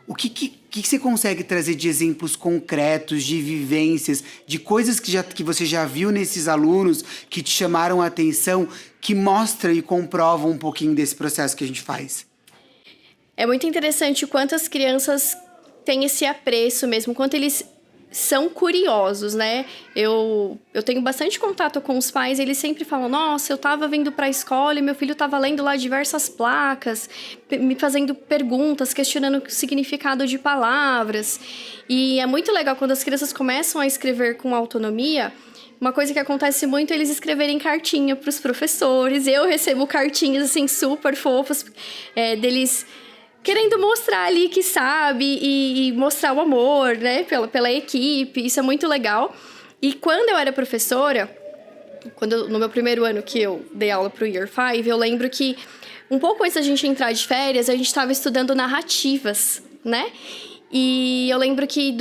O que você consegue trazer de exemplos concretos, de vivências, de coisas que você já viu nesses alunos que te chamaram a atenção, que mostram e comprovam um pouquinho desse processo que a gente faz? É muito interessante o quanto as crianças têm esse apreço mesmo, quanto eles são curiosos, né? Eu tenho bastante contato com os pais, eles sempre falam, nossa, eu tava vindo pra escola e meu filho tava lendo lá diversas placas, me fazendo perguntas, questionando o significado de palavras. E é muito legal quando as crianças começam a escrever com autonomia. Uma coisa que acontece muito é eles escreverem cartinha pros professores. Eu recebo cartinhas, assim, super fofas, deles querendo mostrar ali que sabe e mostrar o amor, né, pela equipe. Isso é muito legal. E quando eu era professora, no meu primeiro ano que eu dei aula pro Year 5, eu lembro que um pouco antes da gente entrar de férias, a gente estava estudando narrativas, né? E eu lembro que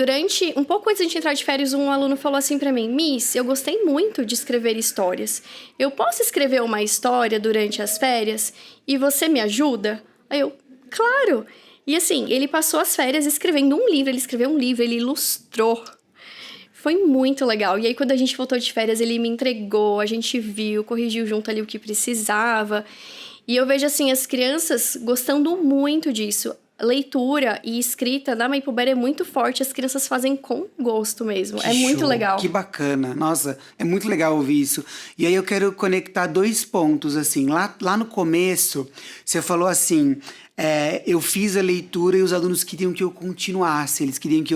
um pouco antes de a gente entrar de férias, um aluno falou assim pra mim, Miss, eu gostei muito de escrever histórias. Eu posso escrever uma história durante as férias e você me ajuda? Aí eu, claro! E assim, ele passou as férias escrevendo um livro, ele escreveu um livro, ele ilustrou. Foi muito legal. E aí, quando a gente voltou de férias, ele me entregou, a gente viu, corrigiu junto ali o que precisava. E eu vejo, assim, as crianças gostando muito disso. Leitura e escrita na Maplebear é muito forte, as crianças fazem com gosto mesmo. É muito legal. Que bacana. Nossa, é muito legal ouvir isso. E aí eu quero conectar 2 pontos, assim. Lá no começo, você falou assim, eu fiz a leitura e os alunos queriam que eu continuasse. Eles queriam que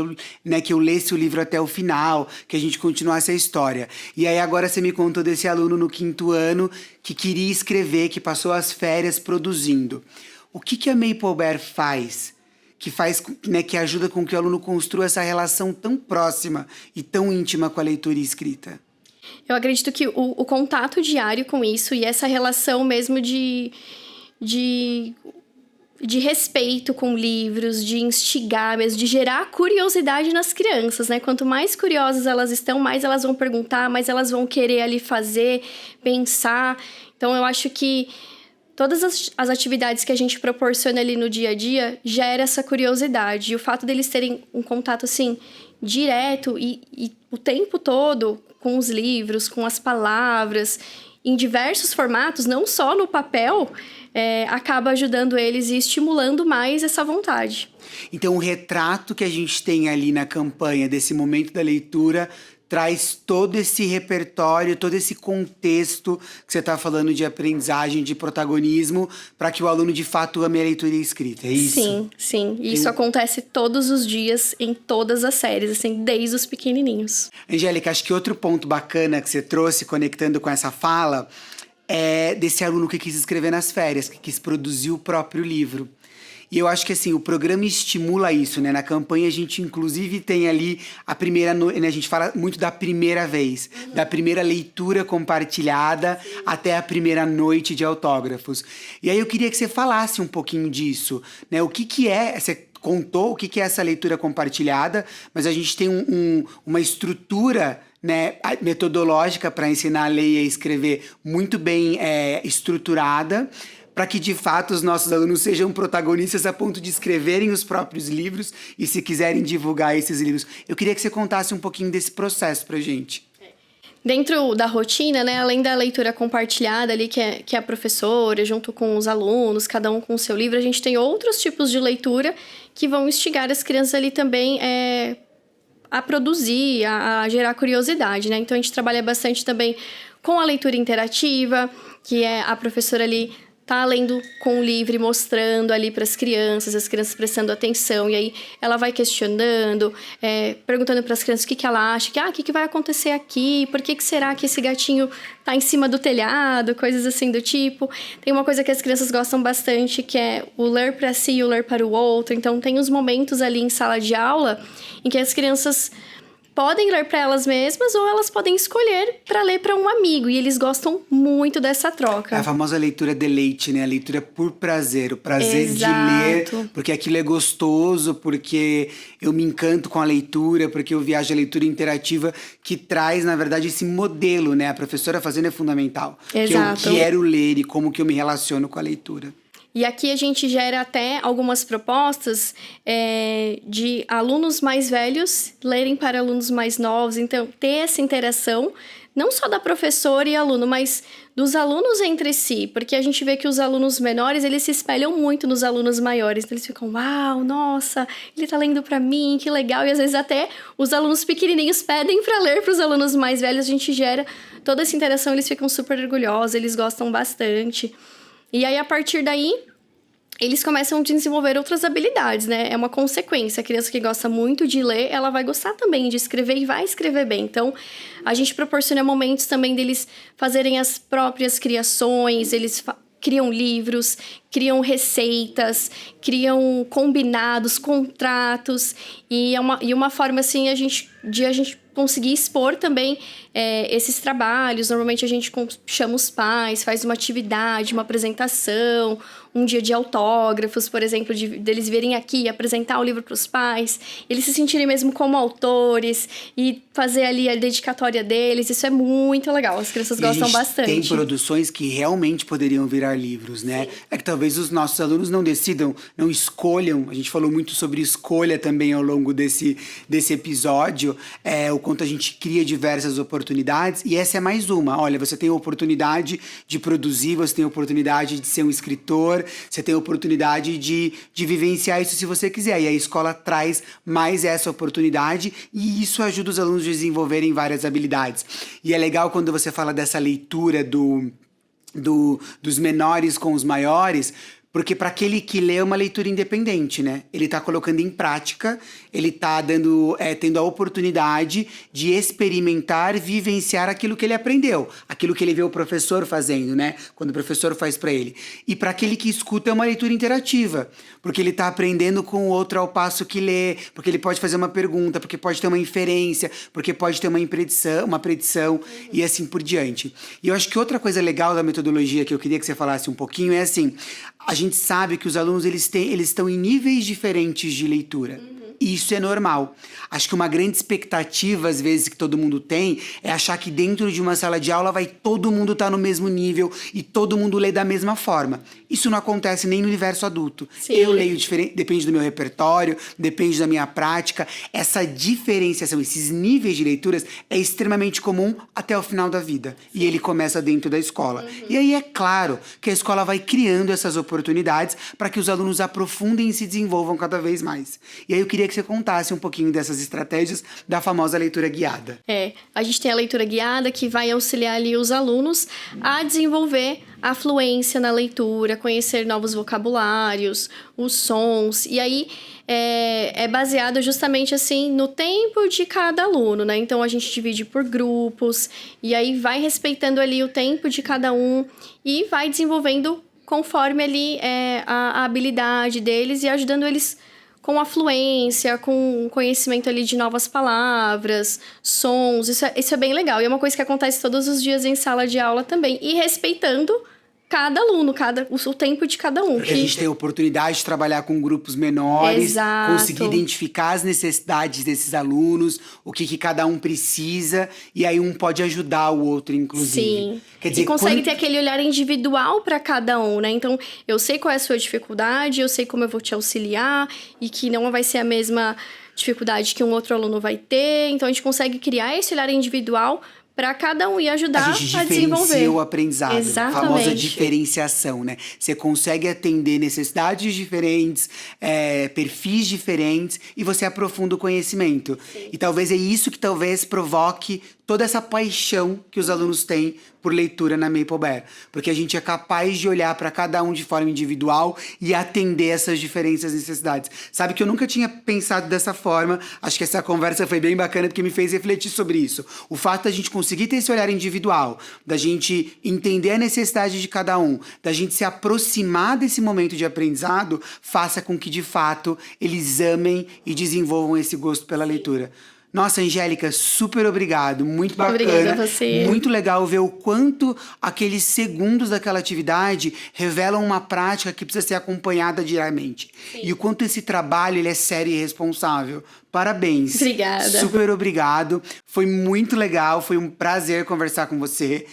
eu lesse o livro até o final, que a gente continuasse a história. E aí agora você me contou desse aluno no 5º ano que queria escrever, que passou as férias produzindo. O que a Maplebear faz, que ajuda com que o aluno construa essa relação tão próxima e tão íntima com a leitura e escrita? Eu acredito que o contato diário com isso e essa relação mesmo de respeito com livros, de instigar mesmo, de gerar curiosidade nas crianças, né? Quanto mais curiosas elas estão, mais elas vão perguntar, mais elas vão querer ali fazer, pensar. Então, eu acho que todas as atividades que a gente proporciona ali no dia a dia gera essa curiosidade. E o fato deles terem um contato, assim, direto e o tempo todo com os livros, com as palavras, em diversos formatos, não só no papel, acaba ajudando eles e estimulando mais essa vontade. Então, o retrato que a gente tem ali na campanha desse momento da leitura traz todo esse repertório, todo esse contexto que você está falando de aprendizagem, de protagonismo, para que o aluno de fato ame a leitura e a escrita, é isso? Sim, sim. E isso acontece todos os dias, em todas as séries, assim, desde os pequenininhos. Angélica, acho que outro ponto bacana que você trouxe, conectando com essa fala, é desse aluno que quis escrever nas férias, que quis produzir o próprio livro. E eu acho que assim, o programa estimula isso, né? Na campanha a gente inclusive tem ali a primeira, né? A gente fala muito da primeira vez, da primeira leitura compartilhada até a primeira noite de autógrafos. E aí eu queria que você falasse um pouquinho disso, né? O que é, você contou o que é essa leitura compartilhada, mas a gente tem uma estrutura, né, metodológica para ensinar a ler e a escrever muito bem estruturada, para que, de fato, os nossos alunos sejam protagonistas a ponto de escreverem os próprios livros e, se quiserem, divulgar esses livros. Eu queria que você contasse um pouquinho desse processo pra gente. Dentro da rotina, né, além da leitura compartilhada ali, que é a professora, junto com os alunos, cada um com o seu livro, a gente tem outros tipos de leitura que vão instigar as crianças ali também a produzir, a gerar curiosidade, né? Então, a gente trabalha bastante também com a leitura interativa, que é a professora ali tá lendo com o livro e mostrando ali para as crianças prestando atenção, e aí ela vai questionando, perguntando para as crianças o que ela acha, o que vai acontecer aqui, por que será que esse gatinho tá em cima do telhado, coisas assim do tipo. Tem uma coisa que as crianças gostam bastante, que é o ler para si e o ler para o outro. Então tem os momentos ali em sala de aula em que as crianças podem ler para elas mesmas ou elas podem escolher para ler para um amigo. E eles gostam muito dessa troca. É a famosa leitura deleite, né? A leitura por prazer. O prazer de ler, porque aquilo é gostoso, porque eu me encanto com a leitura, porque eu viajo a leitura interativa, que traz, na verdade, esse modelo, né? A professora fazendo é fundamental. Exato. Que eu quero ler e como que eu me relaciono com a leitura. E aqui a gente gera até algumas propostas de alunos mais velhos lerem para alunos mais novos. Então, ter essa interação, não só da professora e aluno, mas dos alunos entre si. Porque a gente vê que os alunos menores, eles se espelham muito nos alunos maiores. Então, eles ficam, uau, nossa, ele tá lendo para mim, que legal. E às vezes até os alunos pequenininhos pedem para ler para os alunos mais velhos. A gente gera toda essa interação, eles ficam super orgulhosos, eles gostam bastante. E aí, a partir daí, eles começam a desenvolver outras habilidades, né? É uma consequência. A criança que gosta muito de ler, ela vai gostar também de escrever e vai escrever bem. Então, a gente proporciona momentos também deles fazerem as próprias criações, eles criam livros, criam receitas, criam combinados, contratos. E uma forma, assim, de a gente conseguir expor também esses trabalhos. Normalmente a gente chama os pais, faz uma atividade, uma apresentação, um dia de autógrafos, por exemplo, deles virem aqui apresentar o livro para os pais, eles se sentirem mesmo como autores e fazer ali a dedicatória deles. Isso é muito legal, as crianças gostam bastante. Tem produções que realmente poderiam virar livros, né? Sim. É que talvez os nossos alunos não decidam, não escolham. A gente falou muito sobre escolha também ao longo desse episódio, o quanto a gente cria diversas oportunidades, e essa é mais uma. Olha, você tem a oportunidade de produzir, você tem a oportunidade de ser um escritor, você tem a oportunidade de vivenciar isso se você quiser. E a escola traz mais essa oportunidade e isso ajuda os alunos a desenvolverem várias habilidades. E é legal quando você fala dessa leitura dos menores com os maiores, porque para aquele que lê é uma leitura independente, né? Ele tá colocando em prática, ele tá tendo a oportunidade de experimentar, vivenciar aquilo que ele aprendeu, aquilo que ele vê o professor fazendo, né? Quando o professor faz para ele. E para aquele que escuta é uma leitura interativa, porque ele tá aprendendo com o outro ao passo que lê, porque ele pode fazer uma pergunta, porque pode ter uma inferência, porque pode ter uma predição e assim por diante. E eu acho que outra coisa legal da metodologia que eu queria que você falasse um pouquinho é assim, a gente sabe que os alunos eles estão em níveis diferentes de leitura. E isso é normal. Acho que uma grande expectativa, às vezes, que todo mundo tem é achar que dentro de uma sala de aula vai todo mundo estar no mesmo nível e todo mundo lê da mesma forma. Isso não acontece nem no universo adulto. Sim. Eu leio diferente, depende do meu repertório, depende da minha prática. Essa diferenciação, esses níveis de leituras é extremamente comum até o final da vida. Sim. E ele começa dentro da escola. E aí é claro que a escola vai criando essas oportunidades para que os alunos aprofundem e se desenvolvam cada vez mais. E aí eu queria que que você contasse um pouquinho dessas estratégias da famosa leitura guiada. A gente tem a leitura guiada que vai auxiliar ali os alunos a desenvolver a fluência na leitura, conhecer novos vocabulários, os sons, e aí é baseado justamente assim no tempo de cada aluno, né? Então a gente divide por grupos, e aí vai respeitando ali o tempo de cada um e vai desenvolvendo conforme ali a habilidade deles e ajudando eles com a fluência, com o conhecimento ali de novas palavras, sons. Isso é bem legal. E é uma coisa que acontece todos os dias em sala de aula também. E respeitando cada aluno, o tempo de cada um. Porque a gente tem a oportunidade de trabalhar com grupos menores, Exato. conseguir identificar as necessidades desses alunos, o que cada um precisa, e aí um pode ajudar o outro, inclusive. Sim. Quer dizer, e consegue ter aquele olhar individual para cada um, né? Então, eu sei qual é a sua dificuldade, eu sei como eu vou te auxiliar, e que não vai ser a mesma dificuldade que um outro aluno vai ter. Então, a gente consegue criar esse olhar individual para cada um e ajudar a gente a diferencia desenvolver o aprendizado. Exatamente. A famosa diferenciação, né? Você consegue atender necessidades diferentes, perfis diferentes, e você aprofunda o conhecimento. Sim. E talvez é isso que talvez provoque toda essa paixão que os alunos têm por leitura na Maple Bear. Porque a gente é capaz de olhar para cada um de forma individual e atender essas diferentes necessidades. Sabe que eu nunca tinha pensado dessa forma. Acho que essa conversa foi bem bacana porque me fez refletir sobre isso. O fato da gente conseguir ter esse olhar individual, da gente entender a necessidade de cada um, da gente se aproximar desse momento de aprendizado, faça com que, de fato, eles amem e desenvolvam esse gosto pela leitura. Nossa, Angélica, super obrigado, muito bacana. Obrigada a você. Muito legal ver o quanto aqueles segundos daquela atividade revelam uma prática que precisa ser acompanhada diariamente. Sim. E o quanto esse trabalho ele é sério e responsável. Parabéns. Obrigada. Super obrigado. Foi muito legal, foi um prazer conversar com você.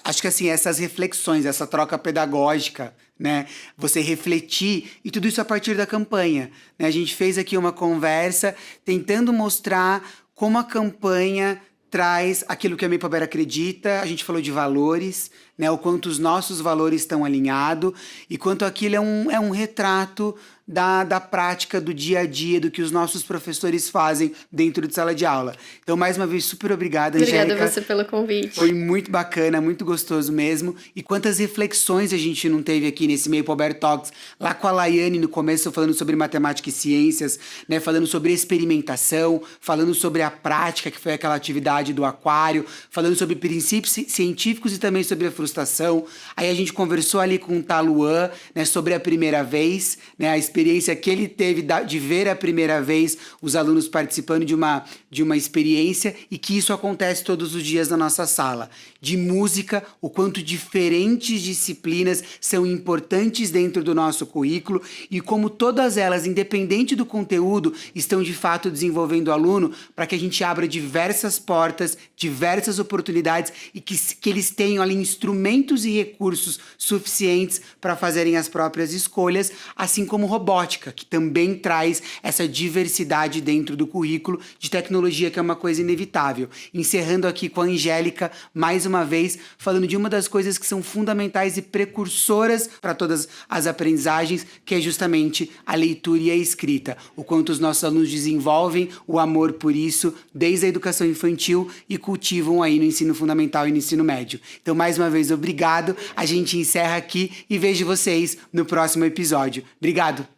Acho que assim, essas reflexões, essa troca pedagógica, né? Você refletir, e tudo isso a partir da campanha, né? A gente fez aqui uma conversa tentando mostrar como a campanha traz aquilo que a Maple Bear acredita. A gente falou de valores, né? O quanto os nossos valores estão alinhados e quanto aquilo é um retrato da prática do dia a dia, do que os nossos professores fazem dentro de sala de aula. Então, mais uma vez, super obrigada, Angélica. Obrigada a você pelo convite. Foi muito bacana, muito gostoso mesmo. E quantas reflexões a gente não teve aqui nesse Maple Bear Talks, lá com a Laiane no começo, falando sobre matemática e ciências, né? Falando sobre experimentação, falando sobre a prática, que foi aquela atividade do aquário, falando sobre princípios científicos e também sobre a frustração. Aí a gente conversou ali com o Taluan, né? Sobre a primeira vez, né? A experiência que ele teve de ver a primeira vez os alunos participando de uma experiência, e que isso acontece todos os dias na nossa sala. De música, o quanto diferentes disciplinas são importantes dentro do nosso currículo e como todas elas, independente do conteúdo, estão de fato desenvolvendo o aluno para que a gente abra diversas portas, diversas oportunidades e que eles tenham ali instrumentos e recursos suficientes para fazerem as próprias escolhas, assim como robótica, que também traz essa diversidade dentro do currículo de tecnologia, que é uma coisa inevitável. Encerrando aqui com a Angélica, mais uma vez, falando de uma das coisas que são fundamentais e precursoras para todas as aprendizagens, que é justamente a leitura e a escrita. O quanto os nossos alunos desenvolvem o amor por isso desde a educação infantil e cultivam aí no ensino fundamental e no ensino médio. Então, mais uma vez, obrigado. A gente encerra aqui e vejo vocês no próximo episódio. Obrigado!